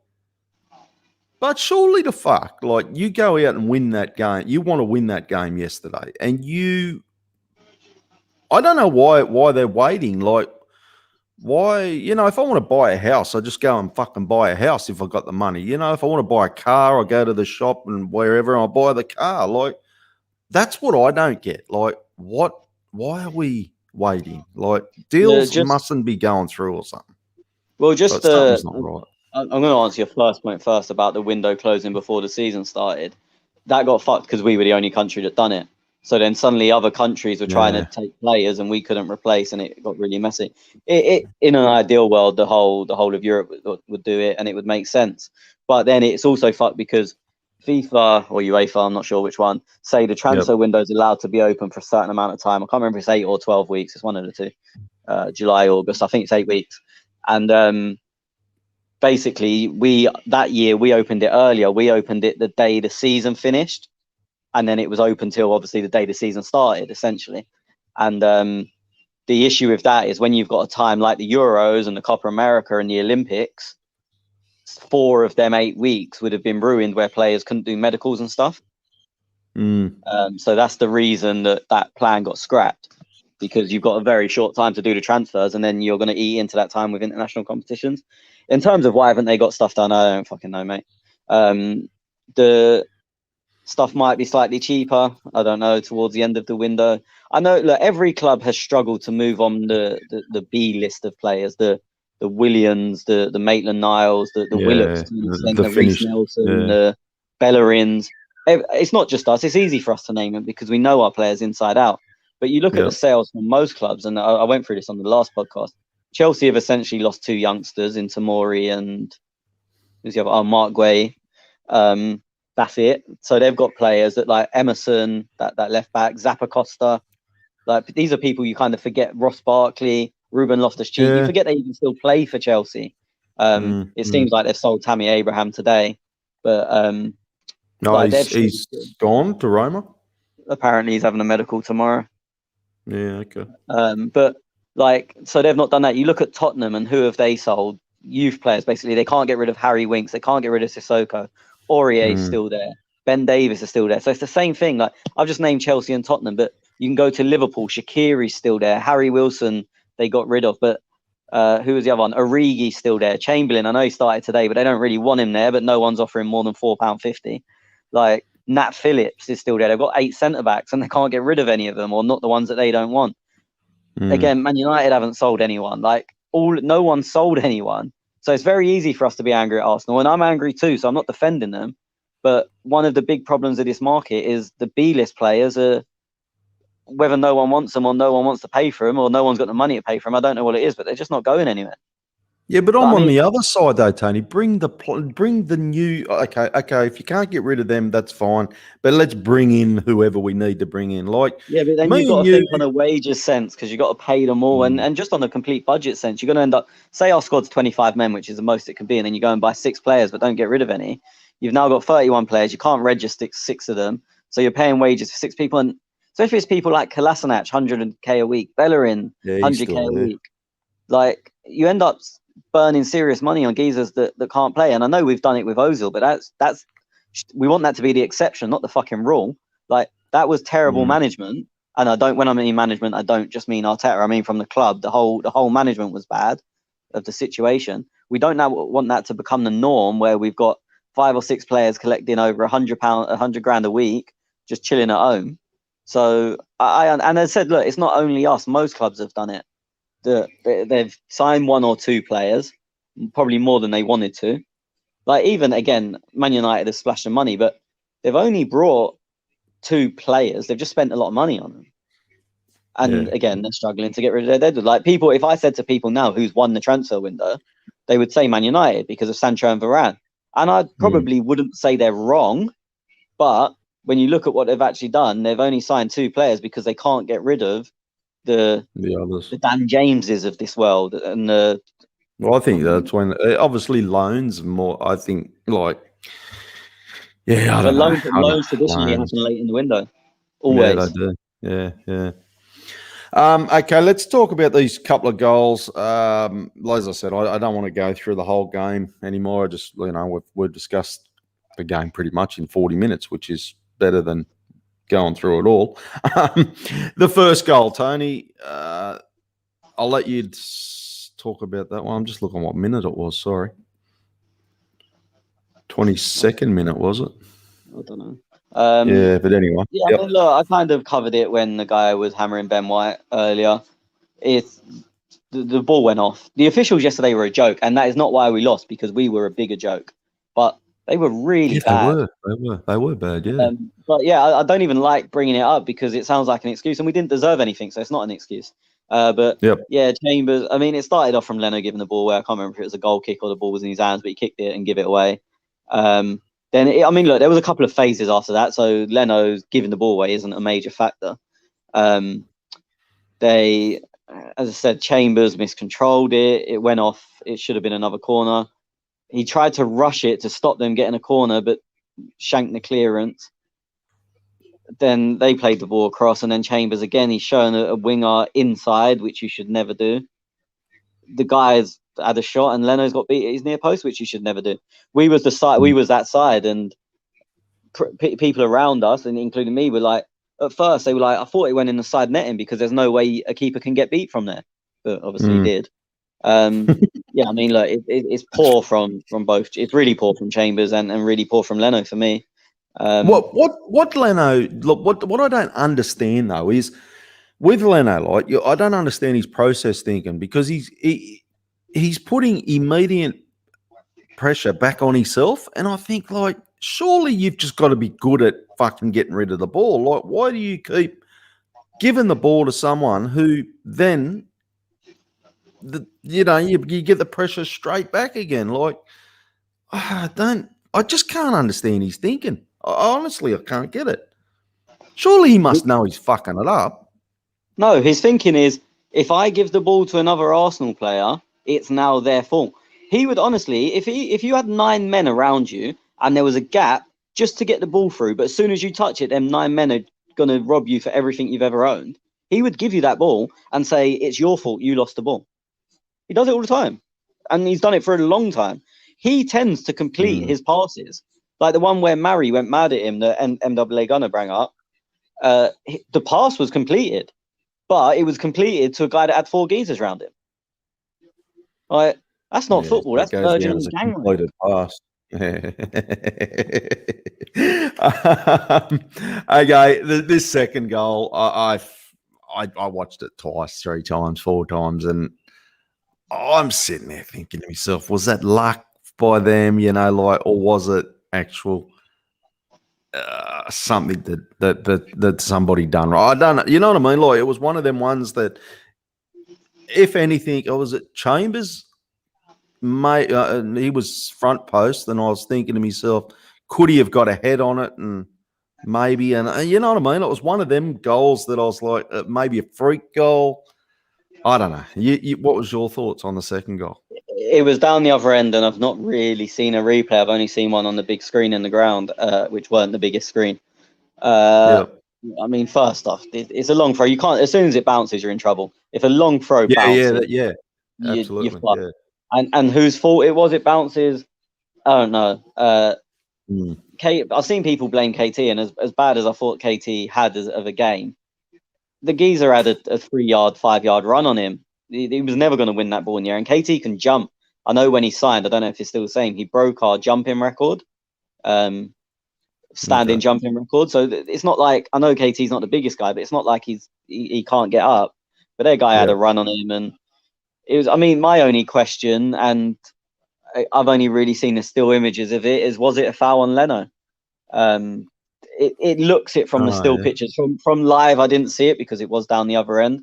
but surely the fuck, like you go out and win that game. You want to win that game yesterday. And I don't know why they're waiting. Like, why, if I want to buy a house, I just go and fucking buy a house if I got the money. If I want to buy a car, I go to the shop and wherever I buy the car. Like, that's what I don't get. Like, why are we waiting? Like, deals mustn't be going through or something. Well, something's not right. I'm going to answer your first point first about the window closing before the season started. That got fucked because we were the only country that done it. So then suddenly other countries were trying to take players and we couldn't replace, and it got really messy. In an ideal world, the whole of Europe would do it and it would make sense. But then it's also fucked because FIFA or UEFA, I'm not sure which one, say the transfer window is allowed to be open for a certain amount of time. I can't remember if it's 8 or 12 weeks. It's one of the two. July, August. I think it's 8 weeks. And basically, that year we opened it earlier. We opened it the day the season finished. And then it was open till obviously the day the season started, essentially. And the issue with that is when you've got a time like the Euros and the Copa America and the Olympics, 4 of them 8 weeks would have been ruined where players couldn't do medicals and stuff. So that's the reason that plan got scrapped, because you've got a very short time to do the transfers and then you're going to eat into that time with international competitions. In terms of why haven't they got stuff done, I don't fucking know, mate. The stuff might be slightly cheaper, I don't know, towards the end of the window. I know, look, every club has struggled to move on the B list of players, the Williams, the Maitland-Niles, the Willocks, the Reece Nelson, the Bellerins. It's not just us. It's easy for us to name them because we know our players inside out. But you look at the sales from most clubs, and I went through this on the last podcast. Chelsea have essentially lost 2 youngsters in Tamori and who's the other? Mark Guay. That's it. So they've got players that like Emerson, that left back, Zappacosta. Like these are people you kind of forget. Ross Barkley, Ruben Loftus-Cheek. You forget they even still play for Chelsea. It seems like they've sold Tammy Abraham today, but no, like he's gone to Roma. Apparently, he's having a medical tomorrow. Yeah, okay. But like, so they've not done that. You look at Tottenham and who have they sold? Youth players, basically. They can't get rid of Harry Winks. They can't get rid of Sissoko. Aurier's still there. Ben Davies is still there. So it's the same thing. Like I've just named Chelsea and Tottenham, but you can go to Liverpool. Shaqiri's still there. Harry Wilson they got rid of, but who was the other one? Origi's still there. Chamberlain, I know he started today, but they don't really want him there. But no one's offering more than £4.50. Like Nat Phillips is still there. They've got 8 centre backs and they can't get rid of any of them, or not the ones that they don't want. Again, Man United haven't sold anyone. Like no one sold anyone. So it's very easy for us to be angry at Arsenal, and I'm angry too, so I'm not defending them. But one of the big problems of this market is the B-list players are, whether no one wants them or no one wants to pay for them or no one's got the money to pay for them, I don't know what it is, but they're just not going anywhere. Yeah, but I'm on the other side though, Tony. Bring the new. Okay. If you can't get rid of them, that's fine. But let's bring in whoever we need to bring in. Like, yeah, but then you've got to think on a wages sense because you've got to pay them all, and just on a complete budget sense, you're going to end up. Say our squad's 25 men, which is the most it can be, and then you go and buy 6 players, but don't get rid of any. You've now got 31 players. You can't register 6 of them, so you're paying wages for 6 people, and especially it's people like Kolasinac, 100k a week, Bellerin, 100k a week. Like you end up burning serious money on geezers that can't play. And I know we've done it with Ozil, but that's we want that to be the exception, not the fucking rule. Like that was terrible management. And when I mean management, I don't just mean Arteta. I mean from the club, the whole management was bad of the situation. We don't now want that to become the norm where we've got 5 or 6 players collecting over £100 grand a week, just chilling at home. So and I said, look, it's not only us. Most clubs have done it. They've signed 1 or 2 players, probably more than they wanted to. Like even again, Man United have splashed some money, but they've only brought 2 players. They've just spent a lot of money on them, and again, they're struggling to get rid of their dead. Like people, if I said to people now who's won the transfer window, they would say Man United because of Sancho and Varane, and I probably wouldn't say they're wrong, but when you look at what they've actually done, they've only signed 2 players because they can't get rid of the others, the Dan Jameses of this world, and well, I think that's when obviously loans more. I think like I don't know. Loans traditionally happen late in the window. Always. Yeah, they do. Yeah. Okay, let's talk about these couple of goals. As I said, I don't want to go through the whole game anymore. I just, we've discussed the game pretty much in 40 minutes, which is better than going through it all. The first goal, Tony, I'll let you talk about that one. I'm just looking what minute it was, sorry. 22nd minute, was it? I don't know. Yeah, but anyway. Yeah, I mean, look, I kind of covered it when the guy was hammering Ben White earlier. It's the ball went off. The officials yesterday were a joke, and that is not why we lost, because we were a bigger joke. But they were really bad. They were bad, yeah. But yeah, I don't even like bringing it up because it sounds like an excuse, and we didn't deserve anything, so it's not an excuse. But yeah, Chambers. I mean, it started off from Leno giving the ball away. I can't remember if it was a goal kick or the ball was in his hands, but he kicked it and gave it away. Look, there was a couple of phases after that. So Leno giving the ball away isn't a major factor. They, as I said, Chambers miscontrolled it. It went off. It should have been another corner. He tried to rush it to stop them getting a corner, but shanked the clearance. Then they played the ball across, and then Chambers again. He's showing a winger inside, which you should never do. The guys had a shot, and Leno's got beat at his near post, which you should never do. We was the side. We was that side, and people around us, and including me, were like, at first they were like, I thought it went in the side netting because there's no way a keeper can get beat from there, but obviously he did. Yeah, I mean, look, it's poor from both. It's really poor from Chambers and really poor from Leno for me. What Leno? Look, what I don't understand though is with Leno, I don't understand his process thinking, because he's putting immediate pressure back on himself, and I think, like, surely you've just got to be good at fucking getting rid of the ball. Like, why do you keep giving the ball to someone who then, you get the pressure straight back again? Like, I just can't understand his thinking. Honestly, I can't get it. Surely he must know he's fucking it up. No, his thinking is, if I give the ball to another Arsenal player, it's now their fault. He would honestly, if you had 9 men around you and there was a gap just to get the ball through, but as soon as you touch it, them 9 men are going to rob you for everything you've ever owned. He would give you that ball and say, it's your fault, you lost the ball. He does it all the time. And he's done it for a long time. He tends to complete his passes. Like the one where Murray went mad at him, the MWA gunner brought up. The pass was completed, but it was completed to a guy that had 4 geezers around him. Like, that's not football. That's verging on gang rape. Pass. Okay, this second goal, I watched it twice, 3 times, 4 times, and I'm sitting there thinking to myself, was that luck by them, or was it actual something that somebody done right? I don't know. You know what I mean? Like, it was one of them ones that, if anything, was it Chambers? He was front post, and I was thinking to myself, could he have got a head on it? And maybe, and you know what I mean? It was one of them goals that I was like, maybe a freak goal. I don't know. What was your thoughts on the second goal? It was down the other end, and I've not really seen a replay. I've only seen one on the big screen in the ground, which weren't the biggest screen. I mean, first off, it's a long throw. You can't, as soon as it bounces, you're in trouble. If a long throw bounces, absolutely. you're fucked. And whose fault it was? It bounces. I don't know. I've seen people blame KT, and as bad as I thought KT had of a game, the geezer had a 3-yard, 5-yard run on him. He was never going to win that ball in the air. And KT can jump. I know when he signed, I don't know if it's still the same, he broke our jumping record, standing jumping record. So it's not like, I know KT's not the biggest guy, but it's not like he can't get up. But that guy had a run on him, and it was, I mean, my only question, and I've only really seen the still images of it, is, was it a foul on Leno? It looks it from the still pictures. From live, I didn't see it because it was down the other end.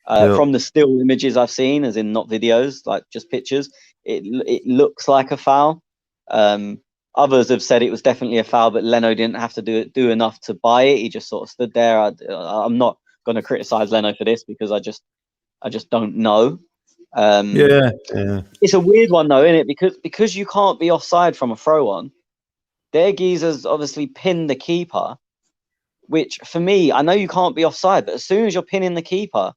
From the still images I've seen, as in not videos, like just pictures, it looks like a foul. Others have said it was definitely a foul, but Leno didn't have to do enough to buy it. He just sort of stood there. I'm not going to criticize Leno for this because I just don't know. It's a weird one though, isn't it? Because you can't be offside from a throw on. Their geezers obviously pinned the keeper, which for me, I know you can't be offside, but as soon as you're pinning the keeper,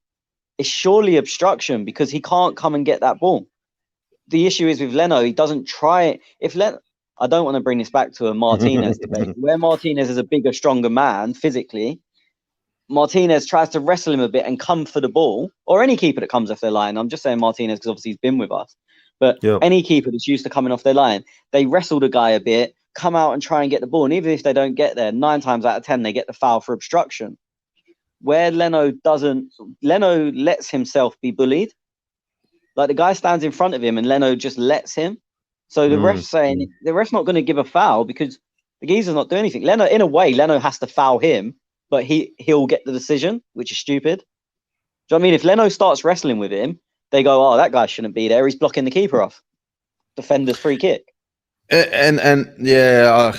it's surely obstruction because he can't come and get that ball. The issue is with Leno, he doesn't try it. I don't want to bring this back to a Martinez debate. Where Martinez is a bigger, stronger man physically, Martinez tries to wrestle him a bit and come for the ball, or any keeper that comes off their line. I'm just saying Martinez because obviously he's been with us. But any keeper that's used to coming off their line, they wrestle the guy a bit, come out and try and get the ball. And even if they don't get there, 9 times out of 10, they get the foul for obstruction. Where Leno lets himself be bullied. Like the guy stands in front of him and Leno just lets him. So the ref's saying the ref's not going to give a foul because the geezer's not doing anything. Leno, in a way, Leno has to foul him, but he'll get the decision, which is stupid. Do you know what I mean? If Leno starts wrestling with him, they go, "Oh, that guy shouldn't be there. He's blocking the keeper off." Defender's free kick. And yeah,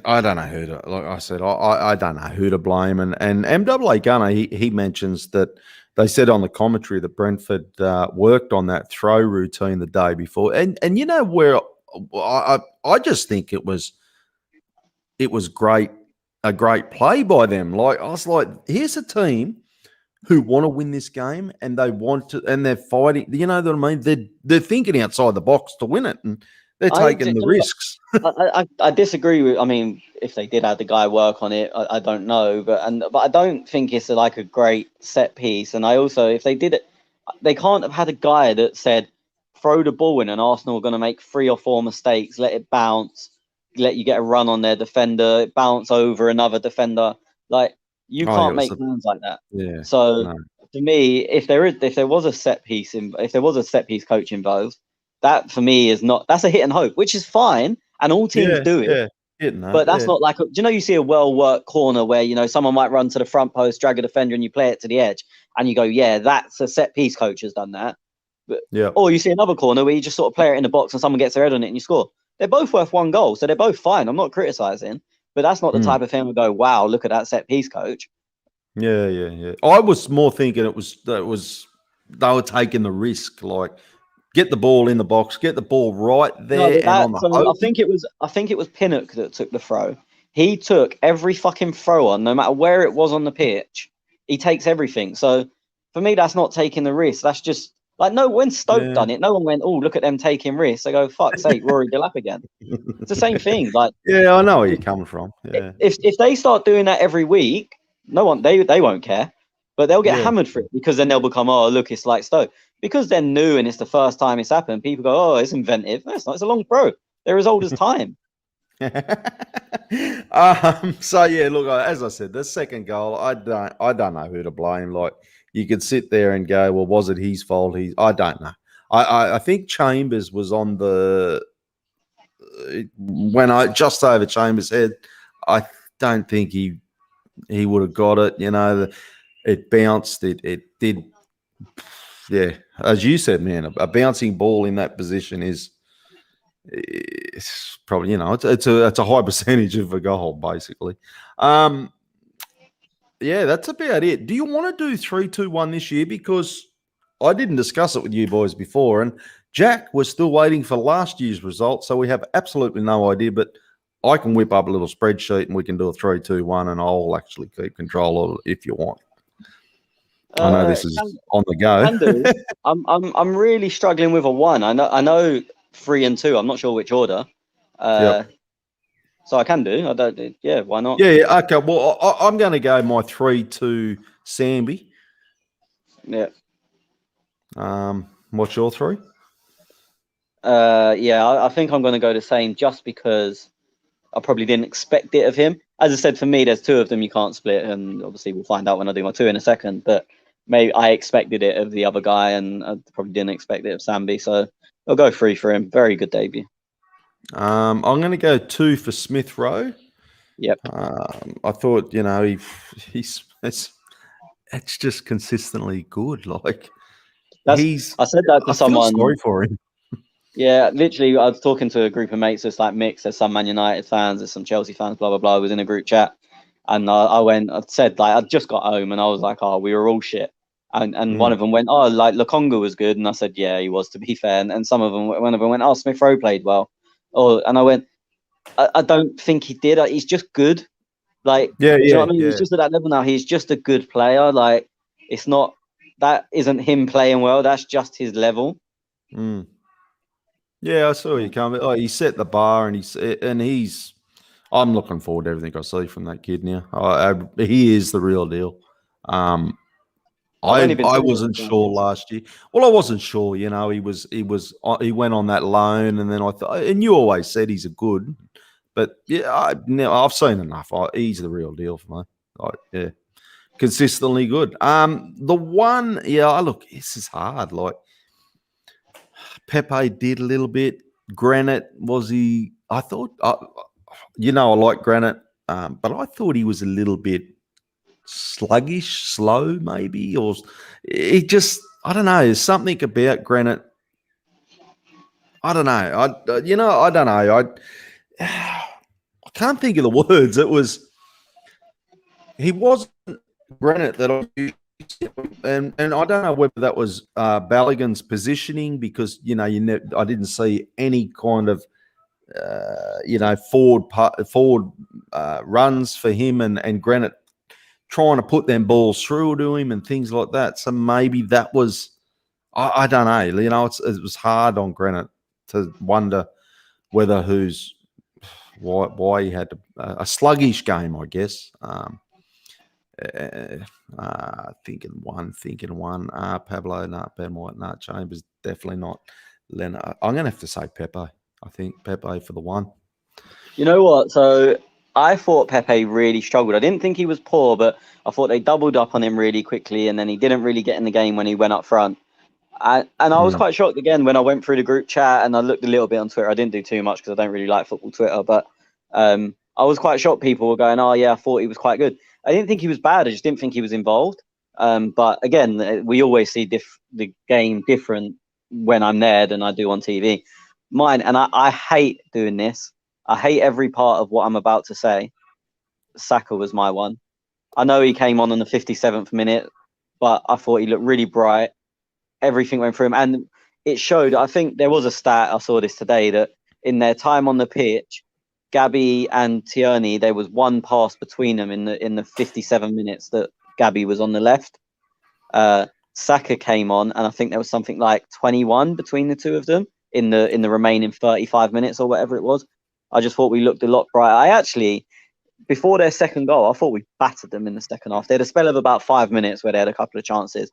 I don't know who to. Like I said, I don't know who to blame. And MAA Gunner, he mentions that they said on the commentary that Brentford worked on that throw routine the day before. And you know where I just think it was great, a great play by them. Like I was like, here's a team who want to win this game and they want to, and they're fighting. You know what I mean? They're thinking outside the box to win it, and they're taking the risks. I disagree with. I mean, if they did have the guy work on it, I don't know, but I don't think it's like a great set piece. And I also, if they did it, they can't have had a guy that said throw the ball in, and Arsenal are going to make 3 or 4 mistakes, let it bounce, let you get a run on their defender, bounce over another defender. Like you can't make plans like that. Yeah. So to me, if there was a set piece coach involved, that for me that's a hit and hope, which is fine, and all teams do it. But that's not like do you know you see a well-worked corner where someone might run to the front post, drag a defender, and you play it to the edge, and you go, yeah, that's a set piece coach has done that. Or you see another corner where you just sort of play it in the box and someone gets their head on it and you score. They're both worth 1 goal, so they're both fine. I'm not criticizing, but that's not the type of thing we go, wow, look at that set piece coach. Yeah. I was more thinking it was they were taking the risk, like get the ball in the box, get the ball right there. I think it was Pinnock that took the throw. He took every fucking throw on, no matter where it was on the pitch. He takes everything. So for me, that's not taking the risk. That's just like when Stoke done it, no one went, oh, look at them taking risks. They go, fuck's sake, Rory Delap again. It's the same thing. Like, yeah, I know where you're coming from. Yeah. If they start doing that every week, they won't care, but they'll get hammered for it because then they'll become, oh, look, it's like Stoke. Because they're new and it's the first time it's happened, people go, oh, it's inventive. No, it's not. It's a long throw. They're as old as time. So yeah, look, as I said, the second goal, I don't know who to blame. Like you could sit there and go, well, was it his fault? I don't know. I think Chambers was on when I just over Chambers' head. I don't think he would have got it. It bounced. It did. Yeah, as you said, man, a bouncing ball in that position it's probably it's a high percentage of a goal, basically. Yeah, that's about it. Do you want to do 3-2-1 this year? Because I didn't discuss it with you boys before, and Jack was still waiting for last year's result, so we have absolutely no idea. But I can whip up a little spreadsheet and we can do a 3-2-1, and I'll actually keep control of it if you want. I know this is on the go. Can do. I'm really struggling with a 1. I know 3 and 2. I'm not sure which order. So I can do. I don't. Yeah, why not? Yeah. Okay. Well, I'm going to go my 3-2 Sambi. Yeah. What's your 3? I think I'm going to go the same, just because I probably didn't expect it of him. As I said, for me, there's 2 of them you can't split, and obviously we'll find out when I do my 2 in a second. But maybe I expected it of the other guy, and I probably didn't expect it of Sambi. So I'll go 3 for him. Very good debut. I'm going to go 2 for Smith Rowe. Yep. I thought he's it's just consistently good. Like I said that to someone. I feel sorry for him. Yeah, literally, I was talking to a group of mates. It's like mixed. There's some Man United fans, there's some Chelsea fans, blah blah blah. I was in a group chat, and I said like I just got home, and I was like, oh, we were all shit. And one of them went, oh, like Lukonga was good, and I said, yeah, he was, to be fair. And one of them went, oh, Smith Rowe played well. And I went, I don't think he did. He's just good. Like, you know what I mean? He's just at that level now. He's just a good player. Like, it's not that isn't him playing well. That's just his level. Mm. Yeah, I saw you come. Oh, he set the bar, and he's. I'm looking forward to everything I see from that kid now. He is the real deal. I've only been I saying wasn't this, sure last year. Well, I wasn't sure. You know, he went on that loan, and then I thought, and you always said he's a good, but yeah, I've seen enough. He's the real deal for me. Yeah, consistently good. The one, look, this is hard. Like Pepe did a little bit. Granite was he? I thought, I like Granite, but I thought he was a little bit sluggish, slow, maybe, or it just, I don't know. There's something about Granite. I don't know. I don't know. I can't think of the words. He wasn't Granite that I. And I don't know whether that was Balogun's positioning, because I didn't see any kind of forward runs for him and Granite trying to put them balls through to him and things like that. So maybe that was, I don't know. It was hard on Granite to wonder whether why he had a sluggish game, I guess. Thinking one. Pablo, not Ben White, not Chambers, definitely not Leonard. I'm going to have to say Pepe. I think Pepe for the one. You know what? So I thought Pepe really struggled. I didn't think he was poor, but I thought they doubled up on him really quickly, and then he didn't really get in the game when he went up front. And I was quite shocked again when I went through the group chat and I looked a little bit on Twitter. I didn't do too much because I don't really like football Twitter, but I was quite shocked. People were going, "Oh yeah, I thought he was quite good." I didn't think he was bad. I just didn't think he was involved. But again, we always see the game different when I'm there than I do on TV. And I hate doing this. I hate every part of what I'm about to say. Saka was my one. I know he came on the 57th minute, but I thought he looked really bright. Everything went through him, and it showed. I think there was a stat, I saw this today, that in their time on the pitch, Gabby and Tierney, there was one pass between them in the 57 minutes that Gabby was on the left. Saka came on, and I think there was something like 21 between the two of them in the remaining 35 minutes or whatever it was. I just thought we looked a lot brighter. Before their second goal, I thought we battered them in the second half. They had a spell of about 5 minutes where they had a couple of chances,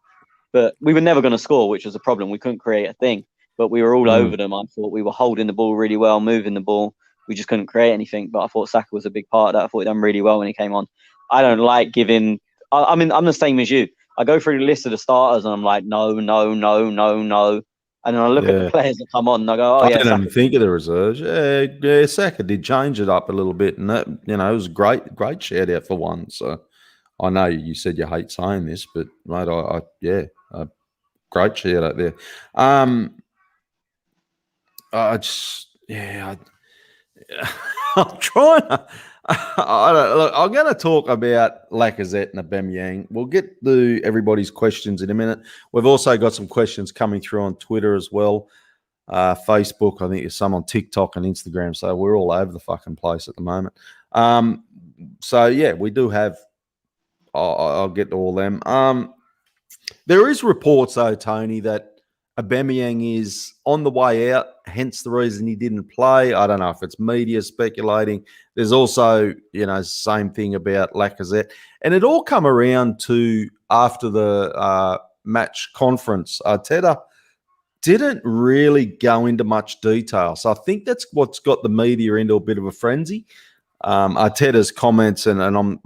but we were never going to score, which was a problem. We couldn't create a thing, but we were all over them. I thought we were holding the ball really well, moving the ball. We just couldn't create anything, but I thought Saka was a big part of that. I thought he done really well when he came on. I don't like giving... I'm the same as you. I go through the list of the starters and I'm like, no. And then I look at the players that come on and I go, I didn't even think of the reserves. Yeah, Saka did change it up a little bit, and that, it was a great shout out for one. So I know you said you hate saying this, but mate, great shout out there. I'm trying to. I'm going to talk about Lacazette and Aubameyang. We'll get to everybody's questions in a minute. We've also got some questions coming through on Twitter as well, Facebook. I think there's some on TikTok and Instagram. So we're all over the fucking place at the moment. So yeah, we do have. I'll get to all them. There is reports though, Tony, that Aubameyang is on the way out, hence the reason he didn't play. I don't know if it's media speculating. There's also, same thing about Lacazette. And it all come around to after the match conference. Arteta didn't really go into much detail. So I think that's what's got the media into a bit of a frenzy. Arteta's comments, and I'm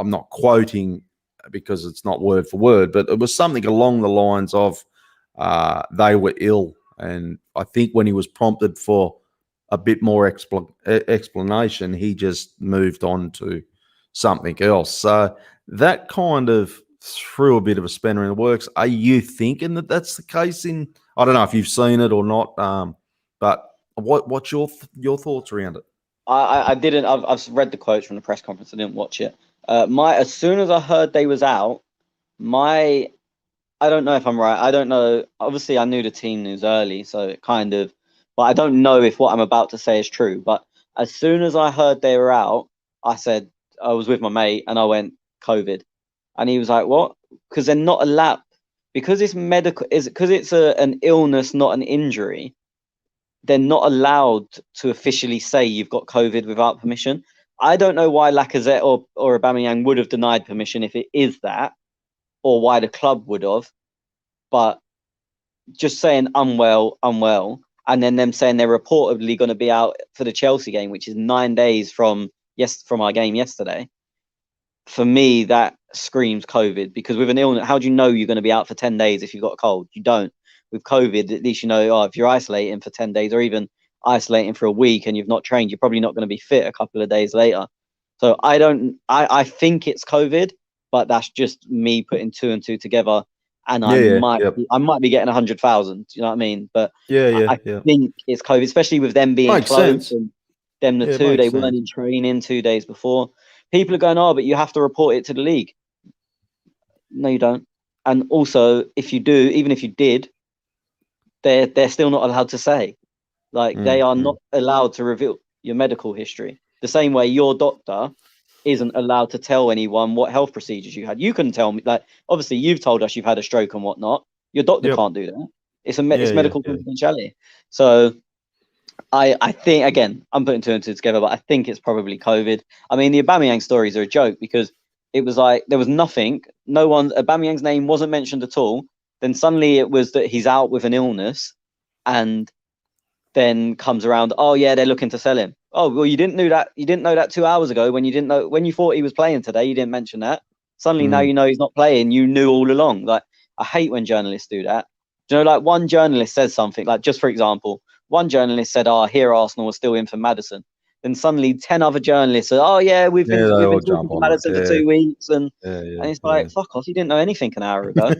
not quoting because it's not word for word, but it was something along the lines of, they were ill, and I think when he was prompted for a bit more explanation, he just moved on to something else. So that kind of threw a bit of a spanner in the works. Are you thinking that that's the case? I don't know if you've seen it or not, but what's your thoughts around it? I didn't. I've read the quotes from the press conference. I didn't watch it. As soon as I heard they was out, I don't know if I'm right. I don't know. Obviously, I knew the team news early, so it kind of... But I don't know if what I'm about to say is true. But as soon as I heard they were out, I was with my mate, and I went, COVID. And he was like, what? Because they're not allowed... because it's medical, is because it's an illness, not an injury. They're not allowed to officially say you've got COVID without permission. I don't know why Lacazette or Aubameyang would have denied permission if it is that, or why the club would have. But just saying unwell, and then them saying they're reportedly going to be out for the Chelsea game, which is 9 days from our game yesterday. For me, that screams COVID, because with an illness, how do you know you're going to be out for 10 days if you've got a cold? You don't. With COVID, at least you know, if you're isolating for 10 days or even isolating for a week and you've not trained, you're probably not going to be fit a couple of days later. So I think it's COVID, but that's just me putting two and two together. And I might be getting 100,000. You know what I mean? But I think it's COVID, especially with them being close and them they weren't in training 2 days before. People are going, but you have to report it to the league. No, you don't. And also, if you do, even if you did, they're still not allowed to say. Like, they are not allowed to reveal your medical history. The same way your doctor isn't allowed to tell anyone what health procedures you had. You can tell me, like, obviously you've told us you've had a stroke and whatnot. Your doctor can't do that. It's medical confidentiality. So I think, again, I'm putting two and two together, but I think it's probably COVID. I mean, the Aubameyang stories are a joke, because it was like there was nothing. Aubameyang's name wasn't mentioned at all. Then suddenly it was that he's out with an illness, and then comes around, they're looking to sell him. Oh, well, you didn't know that. You didn't know that 2 hours ago when you thought he was playing today. You didn't mention that. Suddenly now you know he's not playing. You knew all along. Like, I hate when journalists do that. Do you know, like, one journalist says something, like, just for example, one journalist said, here Arsenal was still in for Maddison. Then suddenly 10 other journalists said, we've been talking to Maddison for 2 weeks. And it's like, fuck off. You didn't know anything an hour ago.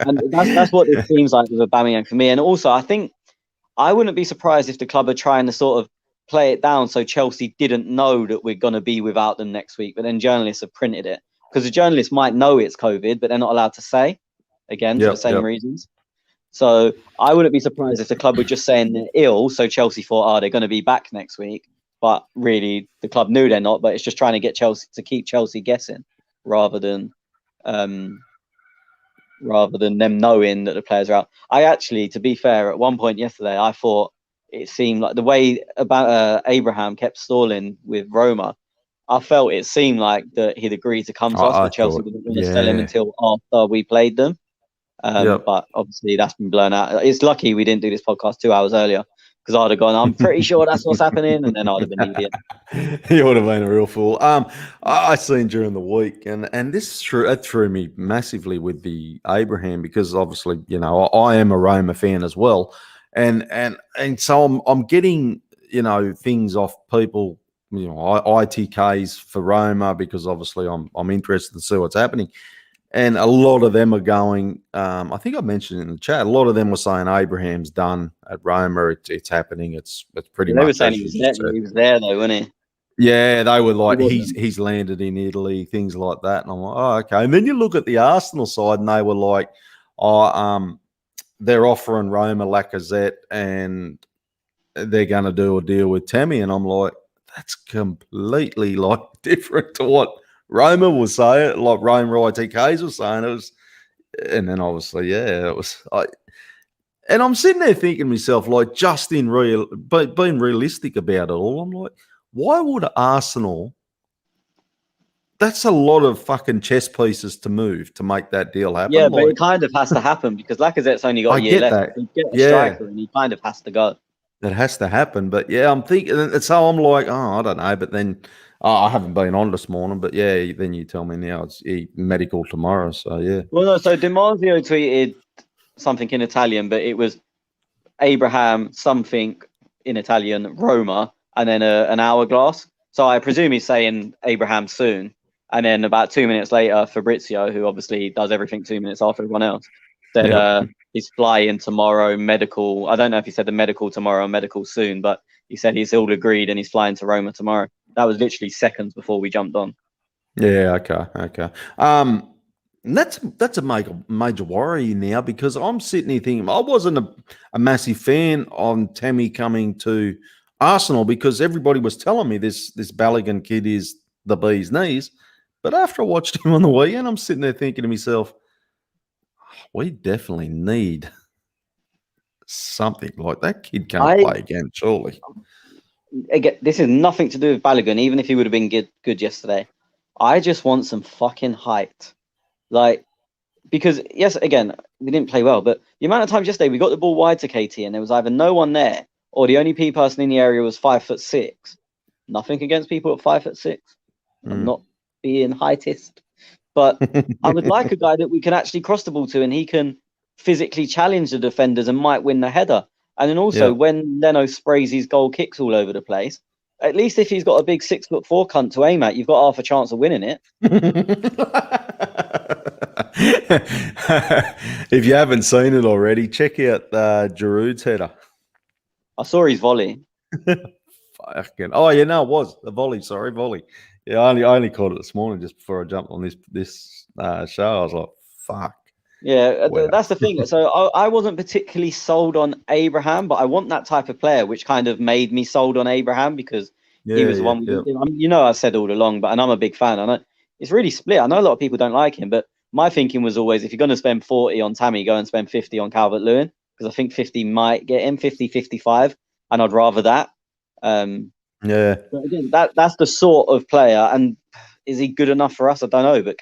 And that's what it seems like with Aubameyang for me. And also, I think I wouldn't be surprised if the club are trying to sort of play it down so Chelsea didn't know that we're going to be without them next week. But then journalists have printed it, because the journalists might know it's COVID, but they're not allowed to say, again, for the same reasons. So I wouldn't be surprised if the club were just saying they're ill, so Chelsea thought, they're going to be back next week. But really, the club knew they're not, but it's just trying to get Chelsea to keep Chelsea guessing rather than them knowing that the players are out. I actually, to be fair, at one point yesterday, I thought it seemed like the way about Abraham kept stalling with Roma, I felt it seemed like that he'd agreed to come to us, but Chelsea didn't want to sell him until after we played them. But obviously that's been blown out. It's lucky we didn't do this podcast 2 hours earlier, because I'd have gone, I'm pretty sure that's what's happening, and then I'd have been an idiot. You would have been a real fool. I seen during the week, and this threw me massively with the Abraham, because obviously, you know, I am a Roma fan as well, and so I'm getting, you know, things off people, you know, ITKs for Roma, because obviously I'm interested to see what's happening. And a lot of them are going, I think I mentioned in the chat, a lot of them were saying Abraham's done at Roma. It's happening. It's pretty much. They were saying he was there though, wasn't he? Yeah, they were like, he's landed in Italy, things like that. And I'm like, okay. And then you look at the Arsenal side, and they were like, they're offering Roma Lacazette, and they're going to do a deal with Tammy. And I'm like, that's completely like different to what Roma was saying, like Roma ITKs was saying. It was, and then obviously, it was. And I'm sitting there thinking to myself, like, just being realistic about it all. I'm like, why would Arsenal? That's a lot of fucking chess pieces to move to make that deal happen. Yeah, but it kind of has to happen, because Lacazette's only got a year left. You get a striker, and he kind of has to go. That has to happen. But yeah, I'm thinking, and so I'm like, I don't know. But then I haven't been on this morning. But yeah, then you tell me now it's medical tomorrow. So yeah. Well, no. So DiMarzio tweeted something in Italian, but it was Abraham something in Italian, Roma, and then an hourglass. So I presume he's saying Abraham soon. And then about 2 minutes later, Fabrizio, who obviously does everything 2 minutes after everyone else, said he's flying tomorrow, medical. I don't know if he said the medical tomorrow or medical soon, but he said he's all agreed and he's flying to Roma tomorrow. That was literally seconds before we jumped on. Yeah, okay. And that's a major worry now, because I'm sitting here thinking I wasn't a massive fan on Tammy coming to Arsenal, because everybody was telling me this Balogun kid is the bee's knees. But after I watched him on the weekend, I'm sitting there thinking to myself, we definitely need something like that. Kid can't play again, surely. Again, this is nothing to do with Balogun, even if he would have been good yesterday. I just want some fucking height. Like, because, yes, again, we didn't play well, but the amount of times yesterday we got the ball wide to KT and there was either no one there or the only P person in the area was 5'6". Nothing against people at 5'6". I'm not being heightist, but I would like a guy that we can actually cross the ball to and he can physically challenge the defenders and might win the header. And then also when Leno sprays his goal kicks all over the place, at least if he's got a big 6'4" cunt to aim at, you've got half a chance of winning it. If you haven't seen it already, check out Giroud's header. I saw his volley. Fucking, it was a volley. Sorry, volley. Yeah, I only caught it this morning just before I jumped on this show. I was like, fuck. Yeah, that's the thing. So I wasn't particularly sold on Abraham, but I want that type of player, which kind of made me sold on Abraham because he was the one. I mean, I've said all along, but and I'm a big fan. I know it's really split. I know a lot of people don't like him, but my thinking was always, if you're going to spend 40 on Tammy, go and spend 50 on Calvert-Lewin, because I think 50 might get him, 50, 55, and I'd rather that. But again, that's the sort of player, and is he good enough for us? I don't know, but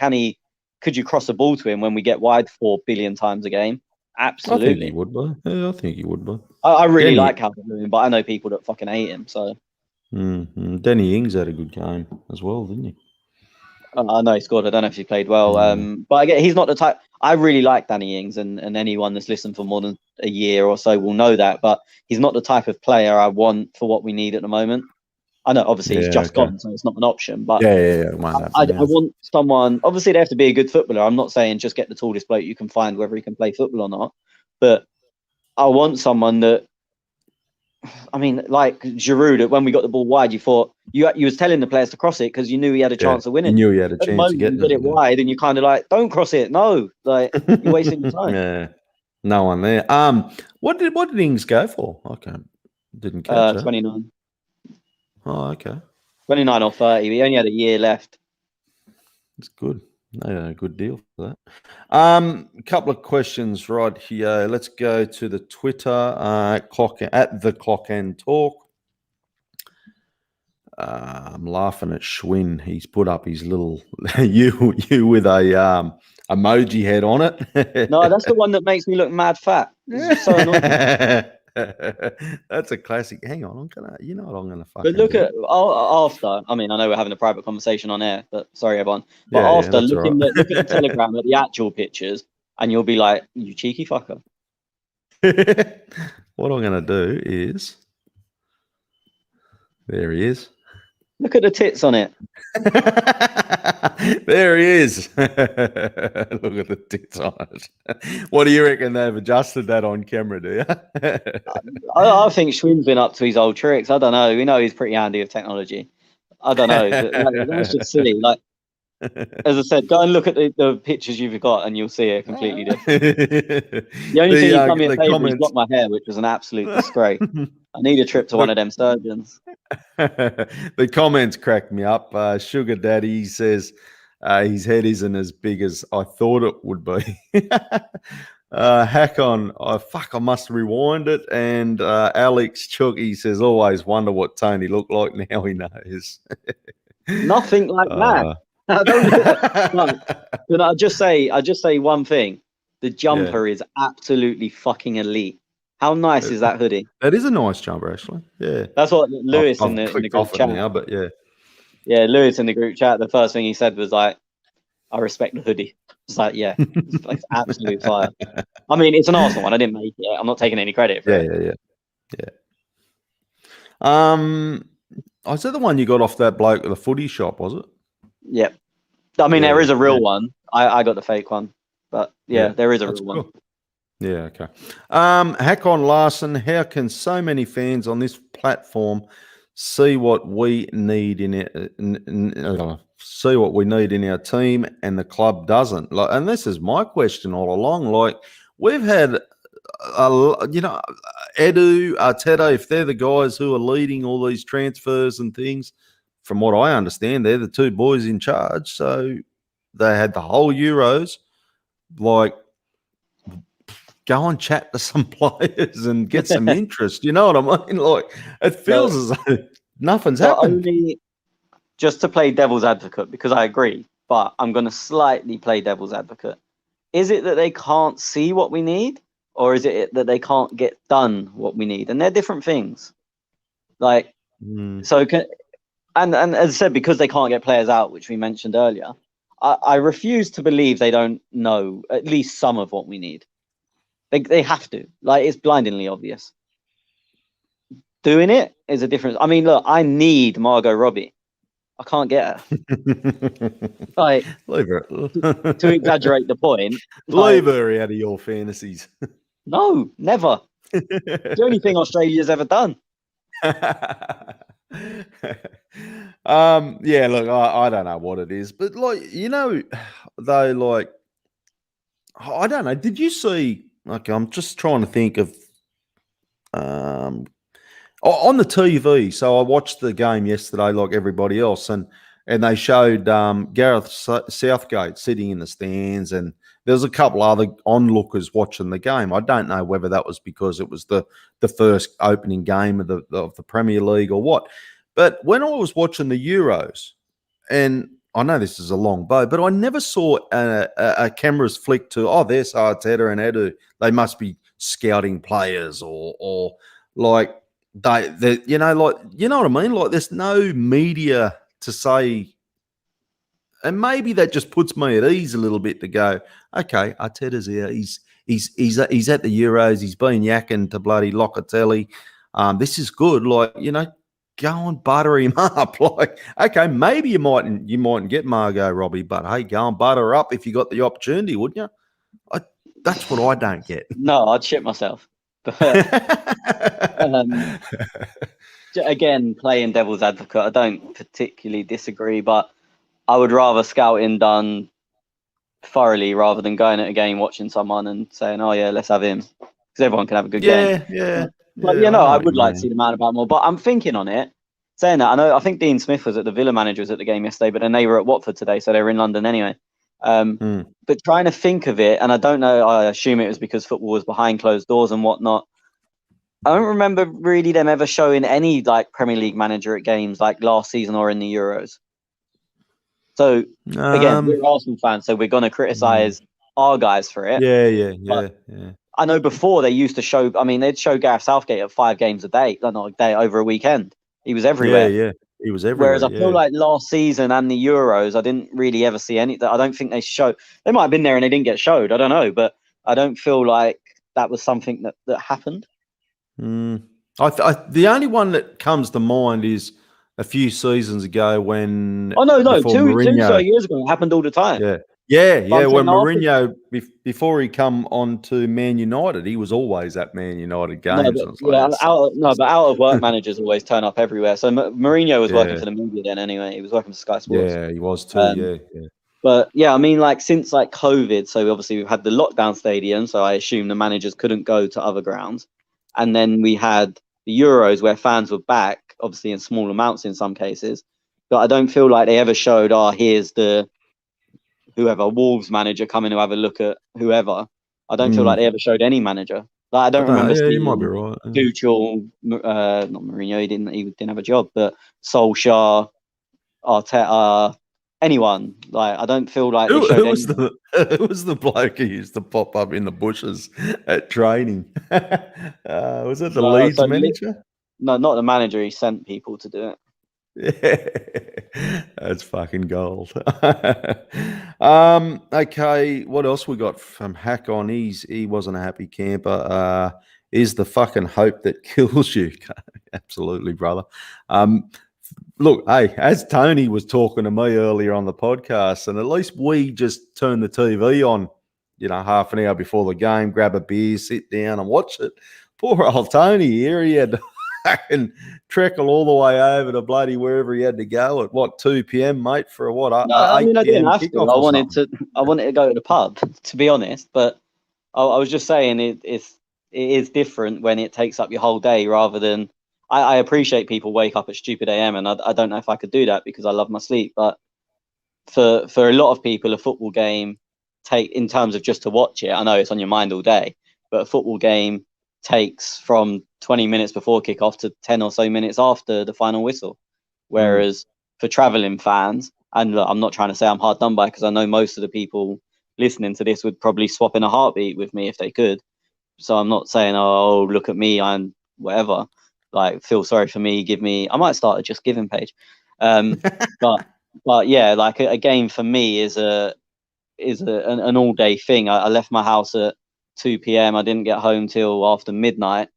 could you cross a ball to him when we get wide 4 billion times a game? Absolutely. I think he would be. Yeah, I think he would be. I really like Calvert-Lewin, but I know people that fucking hate him. So Danny Ings had a good game as well, didn't he? I know he scored. I don't know if he played well. But again, he's not the type. I really like Danny Ings, and anyone that's listened for more than a year or so will know that. But he's not the type of player I want for what we need at the moment. I know, obviously, he's just gone, so it's not an option. But I want someone. Obviously, they have to be a good footballer. I'm not saying just get the tallest bloke you can find, whether he can play football or not. But I want someone that. I mean, like Giroud, that when we got the ball wide, you thought you was telling the players to cross it because you knew he had a chance of winning. You knew he had a chance to get it wide, and you kind of like, don't cross it. No, like you're wasting your time. Yeah, no one there. What did Ings go for? Didn't catch that. 29. Oh, okay. 29 or 30. We only had a year left. That's good. A good deal for that. A couple of questions right here. Let's go to the Twitter at the Clock and Talk. I'm laughing at Schwinn. He's put up his little you with a emoji head on it. No, that's the one that makes me look mad fat. It's so annoying. That's a classic. Hang on, you know what I'm gonna fucking. But look at after. I mean, I know we're having a private conversation on air, but sorry, everyone. But after look at the Telegram at the actual pictures, and you'll be like, "You cheeky fucker." What I'm gonna do is, there he is. Look at the tits on it. There he is. Look at the tits on it. What do you reckon they've adjusted that on camera, do you? I think Schwinn's been up to his old tricks. I don't know. We know he's pretty handy with technology. I don't know. That's just silly. Like, as I said, go and look at the pictures you've got and you'll see it completely different. The only thing he's done me a favour is block my hair, which was an absolute disgrace. I need a trip to one of them surgeons. The comments cracked me up. Sugar Daddy says his head isn't as big as I thought it would be. Hack on. I must rewind it. And Alex Chucky says, always wonder what Tony looked like. Now he knows. Nothing like that. But I just say one thing. The jumper is absolutely fucking elite. How nice is that hoodie? That is a nice jumper, actually. Yeah. That's what Lewis in the group chat. Now, but yeah. Yeah, Lewis in the group chat, the first thing he said was like, I respect the hoodie. It's like, yeah, it's absolute fire. I mean, it's an Arsenal one. I didn't make it. I'm not taking any credit for it. Yeah. Is that the one you got off that bloke at the footy shop, was it? Yep. I mean, there is a real one. I got the fake one. But there is a real one. Yeah, okay. Hakon Larson, how can so many fans on this platform see what we need in our team and the club doesn't? And this is my question all along. Like, we've had Edu, Arteta, if they're the guys who are leading all these transfers and things, from what I understand, they're the two boys in charge. So they had the whole Euros. Like, go and chat to some players and get some interest. You know what I mean? Like, it feels as though nothing's happened. Only just to play devil's advocate, because I agree, but I'm going to slightly play devil's advocate. Is it that they can't see what we need, or is it that they can't get done what we need? And they're different things. Like, so and as I said, because they can't get players out, which we mentioned earlier, I refuse to believe they don't know at least some of what we need. They have to. Like, it's blindingly obvious. Doing it is a difference. I mean, look, I need Margot Robbie. I can't get her. Like, leave her. to exaggerate the point. Leave her out of your fantasies. No, never. It's the only thing Australia's ever done. Yeah, look, I don't know what it is, but like, you know, though, like, I don't know. Did you see? Like, I'm just trying to think of on the TV. So I watched the game yesterday, like everybody else, and they showed Gareth Southgate sitting in the stands, and there's a couple other onlookers watching the game. I don't know whether that was because it was the first opening game of the Premier League or what. But when I was watching the Euros, and I know this is a long bow, but I never saw a camera's flick to, oh, there's Arteta and Edu. They must be scouting players or like they you know, like, you know what I mean? Like, there's no media to say, and maybe that just puts me at ease a little bit to go, okay, Arteta's here. He's at the Euros. He's been yakking to bloody Locatelli. This is good. Like, you know, go and butter him up. Like, okay, maybe you mightn't get Margot Robbie, but hey, go and butter her up if you got the opportunity, wouldn't you? That's what I don't get. No, I'd shit myself. But again, playing devil's advocate, I don't particularly disagree, but I would rather scouting done thoroughly rather than going at a game, watching someone and saying, oh yeah, let's have him, because everyone can have a good game. Yeah. But you know, I would like to see the man about more. But I'm thinking on it, saying that, I think Dean Smith was at the Villa manager was at the game yesterday, but then they were at Watford today, so they were in London anyway. But trying to think of it, and I don't know, I assume it was because football was behind closed doors and whatnot. I don't remember really them ever showing any like Premier League manager at games like last season or in the Euros. So again, we're Arsenal fans, so we're going to criticise our guys for it. Yeah. I know before they used to show, I mean, they'd show Gareth Southgate at 5 games a day, not a day, over a weekend. He was everywhere. Yeah. He was everywhere. Whereas I feel like last season and the Euros, I didn't really ever see any. I don't think they showed. They might have been there and they didn't get showed. I don't know, but I don't feel like that was something that happened. The only one that comes to mind is a few seasons ago when. Oh no, two Mourinho, years ago, it happened all the time. Yeah. When Mourinho, before he come on to Man United, he was always at Man United games. But out of work managers always turn up everywhere. So Mourinho was working for the media then anyway. He was working for Sky Sports. Yeah, he was too. Yeah. But yeah, I mean, like since like COVID, so obviously we've had the lockdown stadium. So I assume the managers couldn't go to other grounds, and then we had the Euros where fans were back, obviously in small amounts in some cases. But I don't feel like they ever showed, here's the whoever Wolves manager coming to have a look at whoever. I don't feel like they ever showed any manager. Like, I don't remember seeing you might be right. Tuchel, not Mourinho. He didn't have a job, but Solskjaer, Arteta, anyone. Like, I don't feel like they showed who was the bloke who used to pop up in the bushes at training? Was it the Leeds manager? No, not the manager. He sent people to do it. Yeah, that's fucking gold. Okay, what else we got from Hackon? He wasn't a happy camper. Is the fucking hope that kills you? Absolutely, brother. Look, hey, as Tony was talking to me earlier on the podcast, and at least we just turn the TV on, half an hour before the game, grab a beer, sit down and watch it. Poor old Tony here, he had and trekkle all the way over to bloody wherever he had to go at 2 p.m, mate, for I didn't have to. I wanted to go to the pub, to be honest. But I was just saying it is different when it takes up your whole day rather than. I appreciate people wake up at stupid AM, and I don't know if I could do that because I love my sleep. But for a lot of people, a football game in terms of just to watch it, I know it's on your mind all day. but a football game takes from 20 minutes before kickoff to 10 or so minutes after the final whistle. Whereas for travelling fans, and look, I'm not trying to say I'm hard done by, because I know most of the people listening to this would probably swap in a heartbeat with me if they could. So I'm not saying, oh, look at me, I'm whatever. Like, feel sorry for me, give me. I might start a Just Giving page. But yeah, like a game for me is an all day thing. I left my house at 2 p.m. I didn't get home till after midnight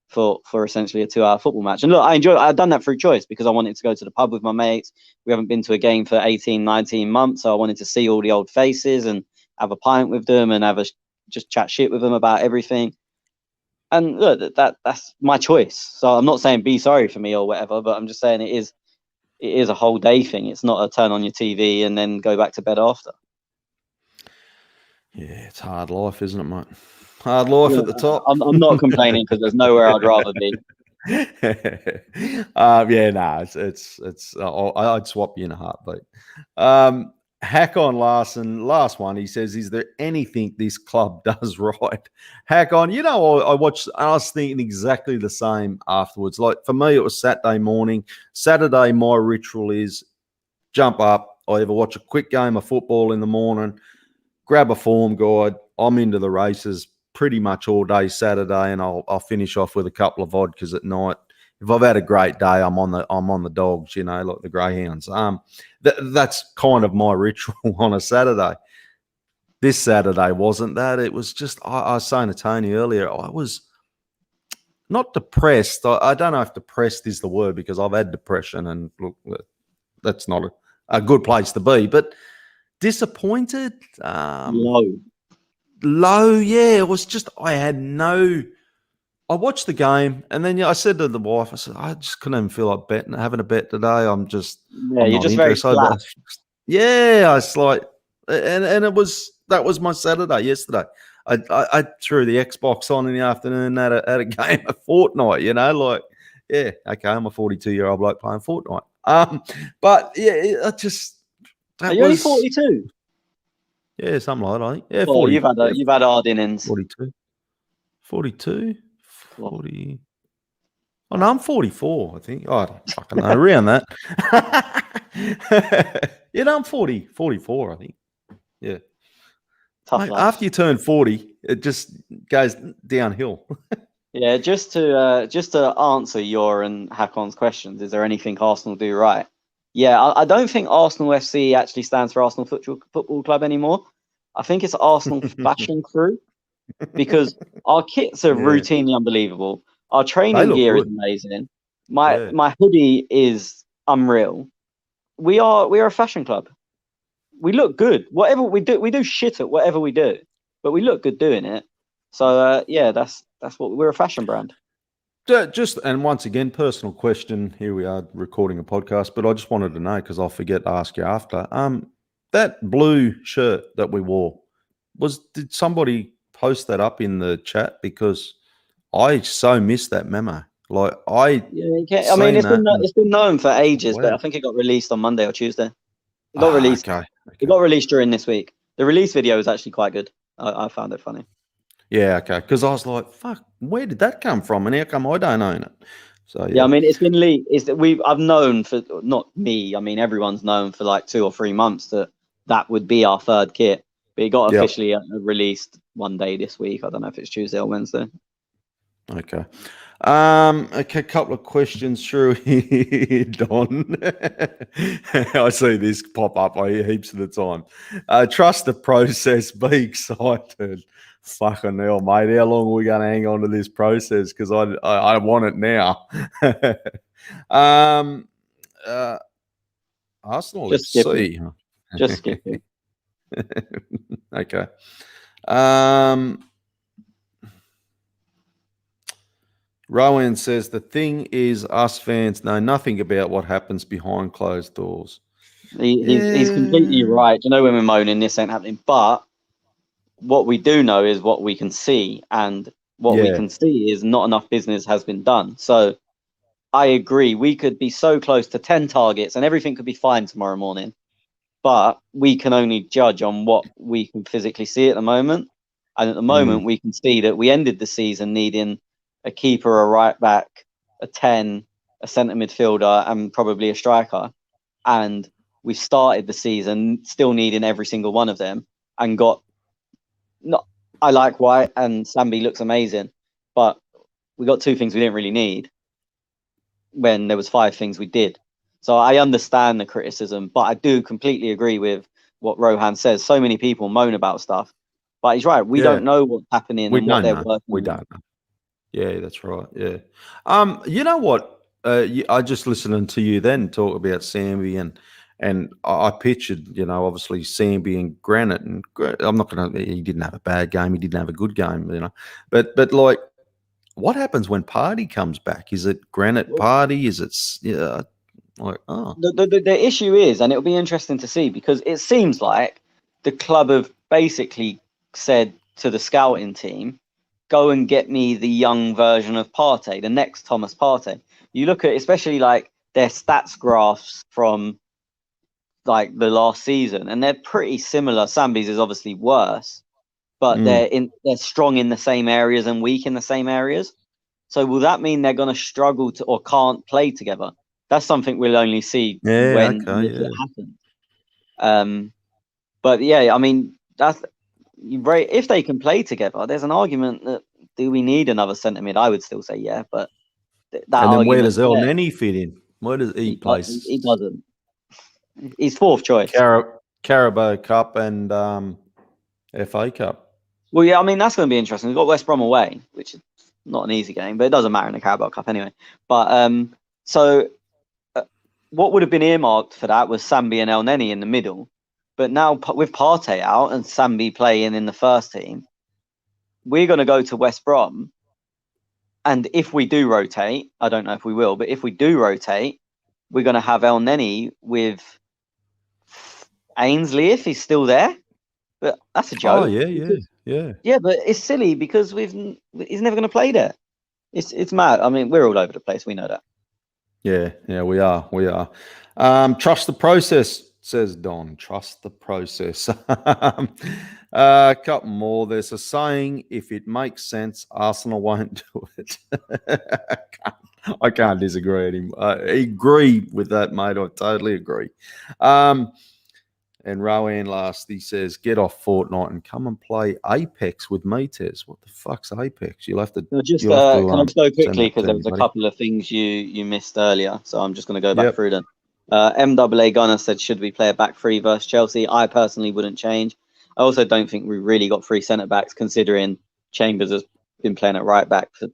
for essentially a 2-hour football match. And look, I've done that through choice, because I wanted to go to the pub with my mates. We haven't been to a game for 18, 19 months. So I wanted to see all the old faces and have a pint with them and just chat shit with them about everything. And look, that's my choice. So I'm not saying be sorry for me or whatever, but I'm just saying it is a whole day thing. It's not a turn on your TV and then go back to bed after. Yeah, it's hard life, isn't it, mate? Hard life at the top. I'm not complaining, because there's nowhere I'd rather be. I'd swap you in a heartbeat. Hack on Larson, last one. He says, "Is there anything this club does right?" Hack on. I watched. I was thinking exactly the same afterwards. Like, for me, it was Saturday morning. Saturday, my ritual is jump up. I either watch a quick game of football in the morning, grab a form guide. I'm into the races pretty much all day Saturday, and I'll finish off with a couple of vodkas at night. If I've had a great day, I'm on the dogs, like the greyhounds. That's kind of my ritual on a Saturday. This Saturday wasn't that. It was just, I was saying to Tony earlier, I was not depressed. I don't know if depressed is the word, because I've had depression, and look, that's not a good place to be, but disappointed. Low, yeah. It was just, I watched the game, and then I said to the wife, I said, I just couldn't even feel like having a bet today. I'm you're just very flat. Yeah, it's like, and that was my Saturday yesterday. I threw the Xbox on in the afternoon at a game of Fortnite. Like, yeah, okay, I'm a 42-year-old bloke playing Fortnite. But yeah, I just. Are you only 42? Yeah, something like that, I think. Yeah, 40. You've had hard innings. 42. 42? 40. Oh, no, I'm 44, I think. I don't fucking know. Around that. I'm 44, I think. Yeah. Mate, after you turn 40, it just goes downhill. Yeah, just to answer your and Hakon's questions, is there anything Arsenal do right? Yeah, I don't think Arsenal FC actually stands for Arsenal Football Club anymore. I think it's Arsenal Fashion Crew, because our kits are routinely unbelievable. Our training gear is amazing. My hoodie is unreal. We are a fashion club. We look good. Whatever we do shit at whatever we do, but we look good doing it. So that's what we're, a fashion brand. Just, and once again, personal question. Here we are recording a podcast, but I just wanted to know, because I'll forget to ask you after. That blue shirt that we wore, did somebody post that up in the chat? Because I so missed that memo. Like, I mean, it's been known for ages, but I think it got released on Monday or Tuesday. It got released. Okay. It got released during this week. The release video is actually quite good. I found it funny. Yeah, okay. Because I was like, "Fuck, where did that come from? And how come I don't own it?" So yeah, I mean, it's been leaked. I've known for, not me. I mean, everyone's known for like 2 or 3 months that would be our third kit. But it got officially released one day this week. I don't know if it's Tuesday or Wednesday. Okay. Okay, couple of questions through here, Don. I see this pop up heaps of the time. Trust the process, be excited. Fucking hell, mate. How long are we going to hang on to this process? Because I want it now. Arsenal, let's see. Just skip it. Okay. Rowan says, the thing is, us fans know nothing about what happens behind closed doors. He's completely right. You know, when we're moaning, this ain't happening. But what we do know is what we can see. And what we can see is not enough business has been done. So I agree. We could be so close to 10 targets and everything could be fine tomorrow morning. But we can only judge on what we can physically see at the moment. And at the moment, we can see that we ended the season needing a keeper, a right back, a 10, a centre midfielder, and probably a striker. And we started the season still needing every single one of them, and got. Not, I like White, and Sambi looks amazing, but we got 2 things we didn't really need when there was 5 things we did. So I understand the criticism, but I do completely agree with what Rohan says. So many people moan about stuff, but he's right. We don't know what's happening and what they're working on. We don't know. Yeah, that's right. Yeah. You know what? I just listening to you then talk about Sambi and I pictured, obviously Sambi and Granite, and I'm not going to. He didn't have a bad game. He didn't have a good game, But like, what happens when Party comes back? Is it Granite Party? Is it like The issue is, and it'll be interesting to see, because it seems like the club have basically said to the scouting team, go and get me the young version of Partey, the next Thomas Partey. You look at especially like their stats graphs from like the last season, and they're pretty similar. Sambi's is obviously worse, but they're strong in the same areas and weak in the same areas. So will that mean they're going to struggle to or can't play together? That's something we'll only see when it happens. But yeah, I mean, if they can play together, there's an argument that do we need another centre mid? I would still say yeah, but and then where does El Neni fit in? Where does he play? He doesn't. He's 4th choice. Carabao Cup and FA Cup. Well, yeah, I mean that's going to be interesting. We've got West Brom away, which is not an easy game, but it doesn't matter in the Carabao Cup anyway. But so what would have been earmarked for that was Sambi and El Neni in the middle. But now with Partey out and Sambi playing in the first team, we're going to go to West Brom. And if we do rotate, I don't know if we will, but if we do rotate, we're going to have El Neni with Ainsley if he's still there. But that's a joke. Oh, yeah. Yeah, but it's silly because he's never going to play there. It's mad. I mean, we're all over the place. We know that. Yeah, we are. Trust the process, says Don. Trust the process. A couple more. There's a saying, if it makes sense, Arsenal won't do it. I can't disagree anymore. I agree with that, mate. I totally agree. And Rowan last, he says, get off Fortnite and come and play Apex with me, Tez. What the fuck's Apex? You'll have to... can I just go quickly, because there was a couple of things you missed earlier, so I'm just going to go back through them. MAA Gunner said, should we play a back 3 versus Chelsea? I personally wouldn't change. I also don't think we really got 3 centre-backs, considering Chambers has been playing at right back for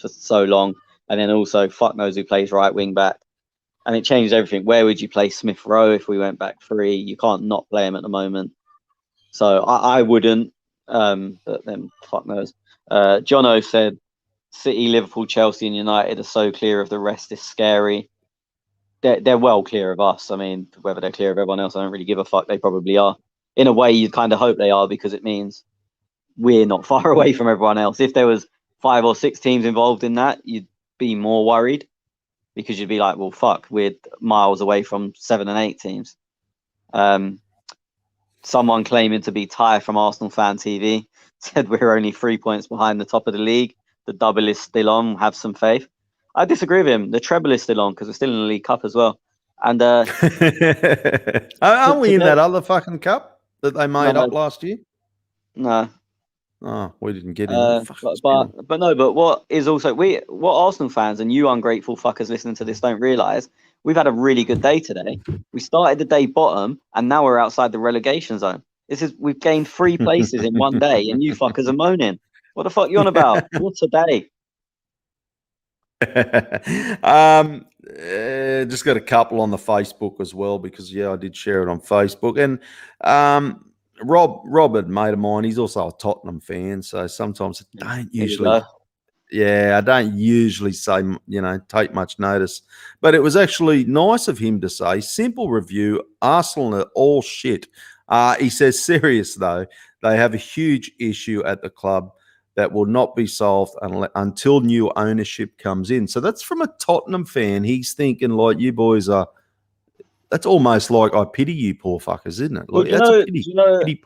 so long. And then also, fuck knows who plays right wing back. And it changes everything. Where would you play Smith Rowe if we went back 3? You can't not play him at the moment. So I wouldn't. But then fuck knows. Jono said City, Liverpool, Chelsea and United are so clear of the rest is scary. They're well clear of us. I mean, whether they're clear of everyone else, I don't really give a fuck. They probably are. In a way, you'd kind of hope they are, because it means we're not far away from everyone else. If there was 5 or 6 teams involved in that, you'd be more worried, because you'd be like, well, fuck, we're miles away from 7 and 8 teams. Someone claiming to be Ty from Arsenal Fan TV said we're only 3 points behind the top of the league. The double is still on. Have some faith. I disagree with him. The treble is still on because we're still in the League Cup as well. And aren't we in that other fucking cup that they made up last year? No. Oh, we didn't get in. But what is also what Arsenal fans and you ungrateful fuckers listening to this don't realise, we've had a really good day today. We started the day bottom and now we're outside the relegation zone. We've gained 3 places in one day and you fuckers are moaning. What the fuck are you on about? What's a day? Just got a couple on the Facebook as well, because I did share it on Facebook. And Rob, a mate of mine, he's also a Tottenham fan, so sometimes I don't usually say, take much notice. But it was actually nice of him to say, simple review, Arsenal are all shit. He says, serious though, they have a huge issue at the club that will not be solved until new ownership comes in. So that's from a Tottenham fan. He's thinking like, you boys are, that's almost like, I pity you poor fuckers, isn't it? Like, No,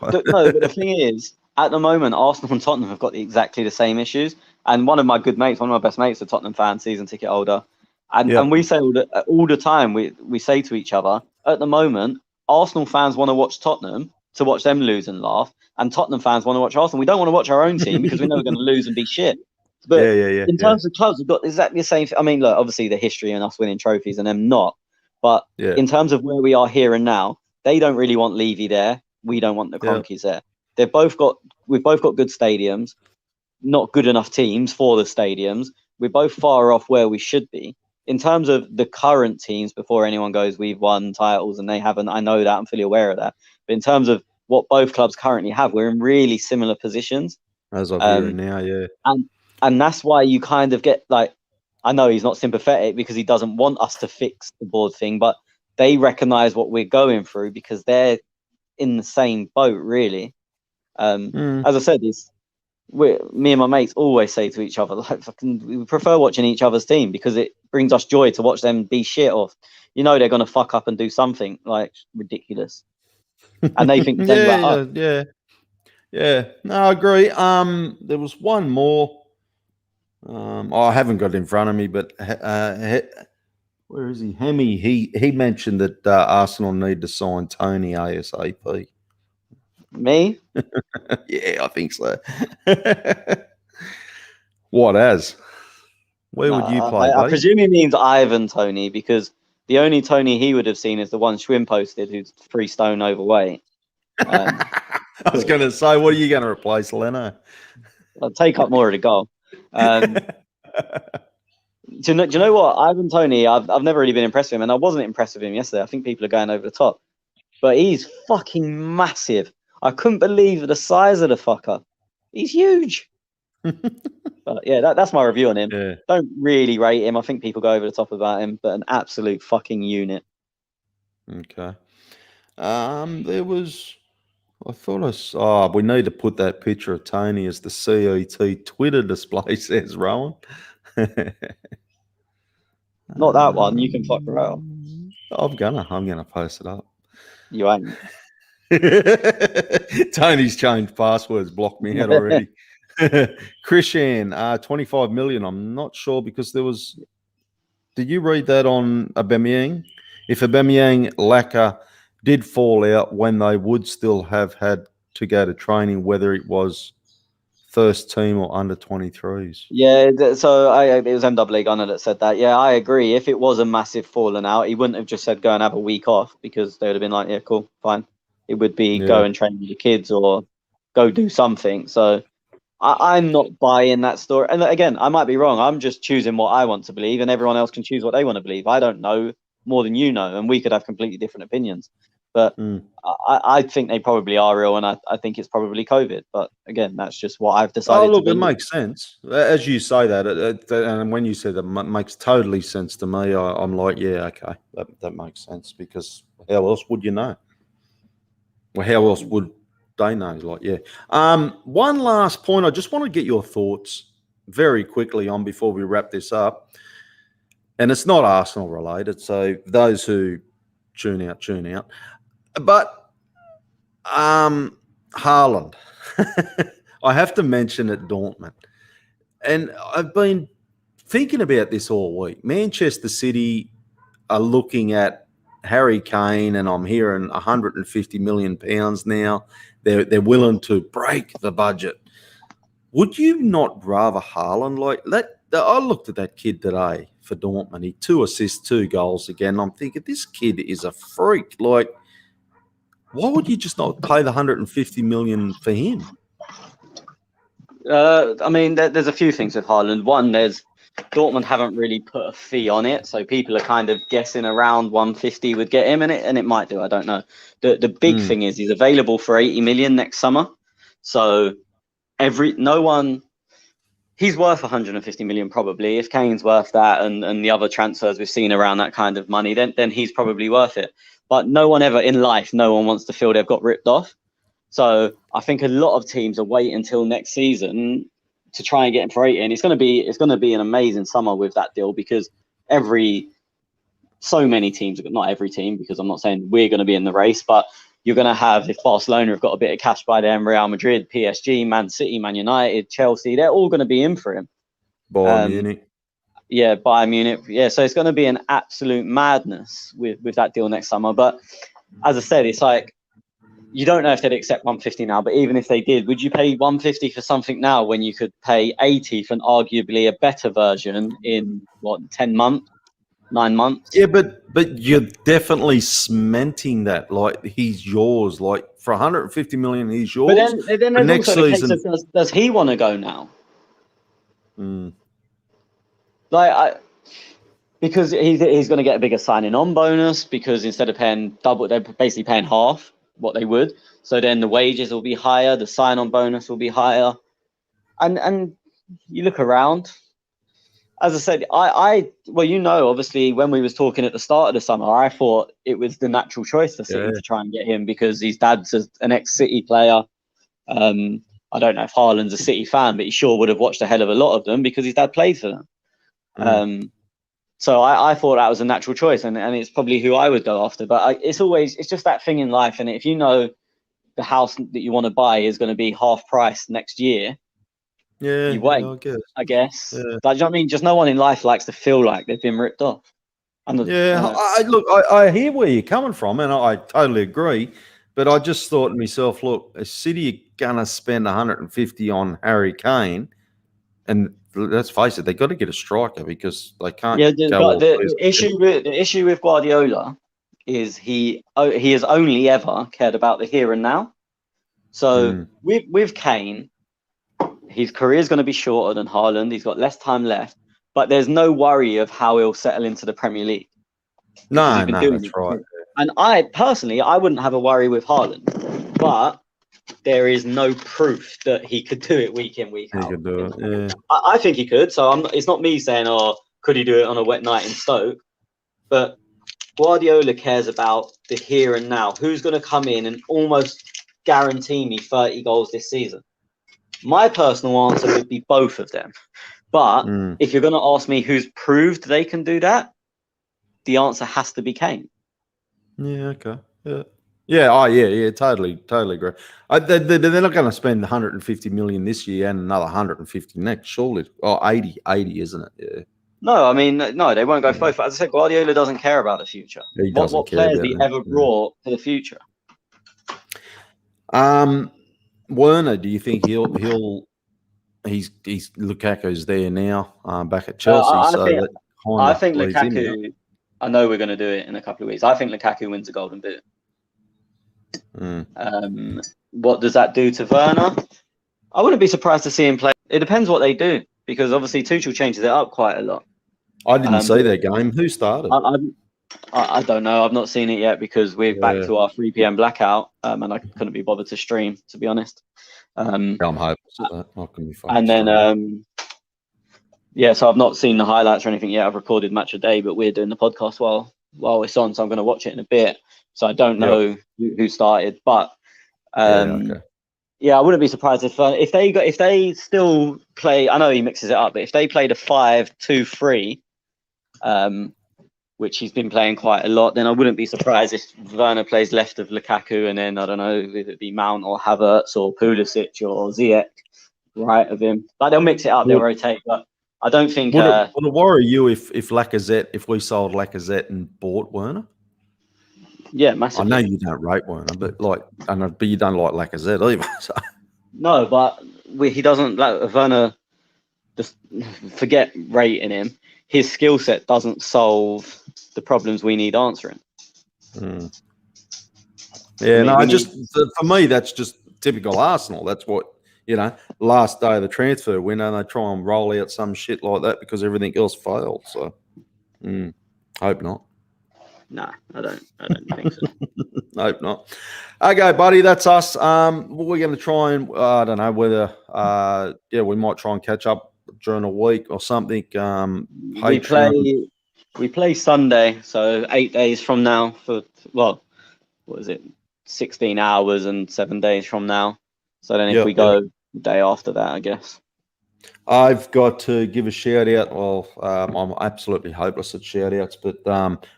but the thing is, at the moment, Arsenal and Tottenham have got exactly the same issues. And one of my best mates, a Tottenham fan, season ticket holder, and we say all the time, we say to each other, at the moment, Arsenal fans want to watch Tottenham to watch them lose and laugh, and Tottenham fans want to watch Arsenal. We don't want to watch our own team because we know we're going to lose and be shit. But in terms of clubs, we've got exactly the same. I mean, look, obviously the history and us winning trophies and them not. But in terms of where we are here and now, they don't really want Levy there. We don't want the Cronkies there. We've both got good stadiums, not good enough teams for the stadiums. We're both far off where we should be. In terms of the current teams, before anyone goes, we've won titles and they haven't. I know that. I'm fully aware of that. But in terms of what both clubs currently have, we're in really similar positions. As I'm hearing now, And that's why you kind of get like, I know he's not sympathetic because he doesn't want us to fix the board thing, but they recognise what we're going through because they're in the same boat, really. As I said, me and my mates always say to each other, like, we prefer watching each other's team because it brings us joy to watch them be shit, or they're going to fuck up and do something like ridiculous, and they think the same about us. Yeah. No, I agree. There was one more. I haven't got it in front of me, but where is he? Hemi. He mentioned that Arsenal need to sign Tony ASAP. Me? Yeah, I think so. What as? Where would you play? I presume he means Ivan Tony, because the only Tony he would have seen is the one Schwinn posted, who's 3 stone overweight. I was going to say, what are you going to replace Leno? I'll take up more of the goal. Do you know what? Ivan Tony, I've never really been impressed with him, and I wasn't impressed with him yesterday. I think people are going over the top. But he's fucking massive. I couldn't believe the size of the fucker. He's huge. But yeah, that's my review on him. Yeah. Don't really rate him. I think people go over the top about him, but an absolute fucking unit. Okay. There was... I thought we need to put that picture of Tony as the CET Twitter display, says Rowan. Not that one. You can fuck her out. I'm gonna post it up. You ain't. Tony's changed passwords, blocked me out already. Christian, 25 million. I'm not sure because there was. Did you read that on Aubameyang? If Aubameyang, Laka did fall out, when they would still have had to go to training, whether it was first team or under 23s. Yeah, so it was MW Gunner that said that. Yeah, I agree. If it was a massive falling out, he wouldn't have just said go and have a week off, because they would have been like, yeah, cool, fine. It would be go and train with the kids or go do something. So I'm not buying that story. And again, I might be wrong. I'm just choosing what I want to believe, and everyone else can choose what they want to believe. I don't know more than you know, and we could have completely different opinions. But I think they probably are real, and I think it's probably COVID. But again, that's just what I've decided. Oh, look, it makes sense. As you say that, and when you say that, it makes totally sense to me. I'm like, yeah, okay, that makes sense, because how else would you know? Well, how else would they know? Like, yeah. One last point. I just want to get your thoughts very quickly on before we wrap this up. And it's not Arsenal related, so those who tune out. But Haaland, I have to mention at Dortmund. And I've been thinking about this all week. Manchester City are looking at Harry Kane, and I'm hearing £150 million now. They're willing to break the budget. Would you not rather Haaland like that? I looked at that kid today for Dortmund. He 2 assists, 2 goals again. I'm thinking, this kid is a freak. Like, why would you just not pay the £150 million for him? I mean, there's a few things with Haaland. One, Dortmund haven't really put a fee on it, so people are kind of guessing around 150 would get him, and it might do. I don't know. The big thing is he's available for 80 million next summer, so he's worth 150 million probably. If Kane's worth that, and the other transfers we've seen around that kind of money, then he's probably worth it. But no one wants to feel they've got ripped off. So I think a lot of teams are waiting until next season to try and get him for 80, and it's going to be an amazing summer with that deal, because so many teams, not every team, because I'm not saying we're going to be in the race, but you're going to have, if Barcelona have got a bit of cash by them, Real Madrid, PSG, Man City, Man United, Chelsea, they're all going to be in for him. Bayern Munich. Yeah, Bayern Munich. Yeah, so it's going to be an absolute madness with that deal next summer. But as I said, it's like, you don't know if they'd accept 150 now, but even if they did, would you pay 150 for something now when you could pay 80 for an arguably a better version in, 10 months, 9 months? Yeah, but you're definitely cementing that. Like, he's yours. Like, for 150 million, he's yours. But then there's next also the season, case of, does he want to go now? Mm. Because he's going to get a bigger signing on bonus, because instead of paying double, they're basically paying half what they would. So then the wages will be higher, the sign on bonus will be higher. And you look around, as I said, obviously when we was talking at the start of the summer, I thought it was the natural choice for City to try and get him, because his dad's an ex-City player. I don't know if Haaland's a City fan, but he sure would have watched a hell of a lot of them because his dad played for them. So I thought that was a natural choice, and it's probably who I would go after. But it's just that thing in life. And if you know the house that you want to buy is going to be half price next year, you wait, I guess. Yeah. Like, do you know what I mean? Just no one in life likes to feel like they've been ripped off. I hear where you're coming from, and I totally agree. But I just thought to myself, look, a City are going to spend 150 on Harry Kane, and let's face it, they've got to get a striker because they can't. Yeah, the issue with Guardiola is he has only ever cared about the here and now. So with Kane, his career is going to be shorter than Haaland. He's got less time left, but there's no worry of how he'll settle into the Premier League. No, that's right. And I wouldn't have a worry with Haaland, but there is no proof that he could do it week in, week out. He could do it, yeah. I think he could. So it's not me saying, could he do it on a wet night in Stoke? But Guardiola cares about the here and now. Who's going to come in and almost guarantee me 30 goals this season? My personal answer would be both of them. But if you're going to ask me who's proved they can do that, the answer has to be Kane. Yeah, okay. Yeah, totally agree. They're not going to spend 150 million this year and another 150 next, surely. 80, isn't it? Yeah. No, I mean, no, they won't go both. As I said, Guardiola doesn't care about the future. What players he ever brought to the future? Werner, do you think he's Lukaku's there now, back at Chelsea? I think Lukaku. I know we're going to do it in a couple of weeks. I think Lukaku wins a Golden Boot. What does that do to Werner? I wouldn't be surprised to see him play. It depends what they do, because obviously Tuchel changes it up quite a lot. I didn't see their game. Who started? I don't know. I've not seen it yet because we're back to our 3 p.m. blackout, and I couldn't be bothered to stream, to be honest. I'm hoping that. I can be fine. And then, so I've not seen the highlights or anything yet. I've recorded Match of Day, but we're doing the podcast while it's on, so I'm going to watch it in a bit. So I don't know who started, but I wouldn't be surprised if they still play. I know he mixes it up, but if they played a 5-2-3, which he's been playing quite a lot, then I wouldn't be surprised if Werner plays left of Lukaku, and then I don't know if it be Mount or Havertz or Pulisic or Ziyech right of him. Like, they'll mix it up, they'll rotate, but I don't think. Would it worry you if Lacazette, if we sold Lacazette and bought Werner? Yeah, massively. I know you don't rate Werner, but you don't like Lacazette either. So. No, but he doesn't. Werner, just forget rating him. His skill set doesn't solve the problems we need answering. Yeah, for me, that's just typical Arsenal. That's what, last day of the transfer window, they try and roll out some shit like that because everything else failed. So, hope not. No, I don't think so. Hope not. Okay, buddy, that's us. We're going to try and, I don't know whether, we might try and catch up during a week or something. We play Sunday, so 8 days from now for, what is it, 16 hours and 7 days from now. So then if we go the day after that, I guess. I've got to give a shout out. Well, I'm absolutely hopeless at shout outs, but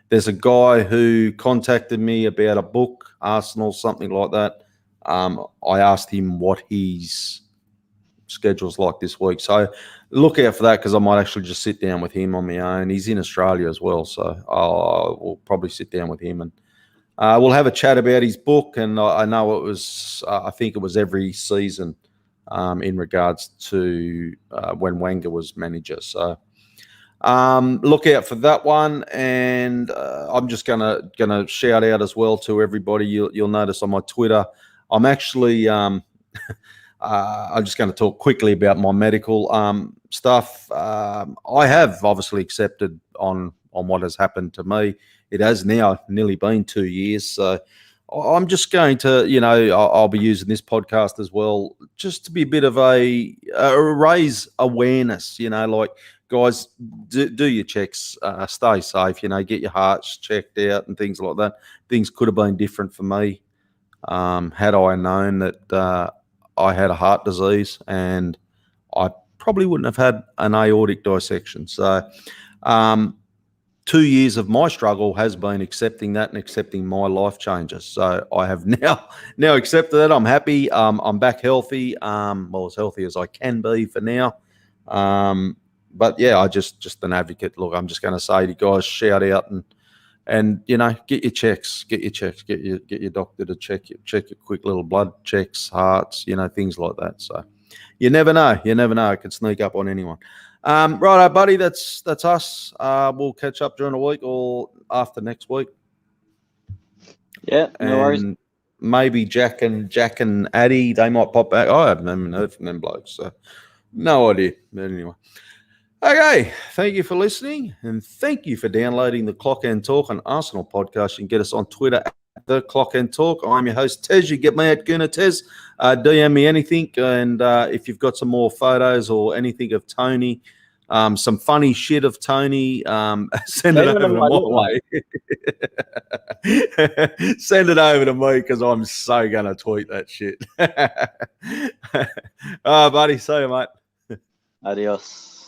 there's a guy who contacted me about a book, Arsenal, something like that. I asked him what his schedule's like this week. So look out for that, because I might actually just sit down with him on my own. He's in Australia as well, so we'll probably sit down with him and we'll have a chat about his book. And I know it was, I think it was every season in regards to when Wenger was manager. So look out for that one. And I'm just gonna shout out as well to everybody. You'll notice on my Twitter, I'm actually I'm just going to talk quickly about my medical stuff. I have obviously accepted on what has happened to me. It has now nearly been 2 years. So I'm just going to, I'll be using this podcast as well, just to be a bit of a raise awareness, like, guys, do your checks, stay safe, get your hearts checked out and things like that. Things could have been different for me had I known that I had a heart disease, and I probably wouldn't have had an aortic dissection. So 2 years of my struggle has been accepting that and accepting my life changes. So I have now accepted that. I'm happy. I'm back healthy, well, as healthy as I can be for now. But yeah, I just an advocate. Look, I'm just going to say to you guys, shout out and get your checks, get your doctor to check your quick little blood checks, hearts, things like that. So you never know, it could sneak up on anyone. Righto, buddy, that's us. We'll catch up during the week or after next week. Yeah, no worries. Maybe Jack and Addy, they might pop back. I haven't even heard from them blokes, so no idea. But anyway. Okay, thank you for listening, and thank you for downloading the Clock and Talk on Arsenal podcast. You can get us on Twitter at the Clock and Talk. I'm your host, Tez. You get me at Gunner Tez. DM me anything, and if you've got some more photos or anything of Tony, some funny shit of Tony, send it over to my way. Send it over to me, because I'm so going to tweet that shit. All right, buddy. See you, mate. Adios.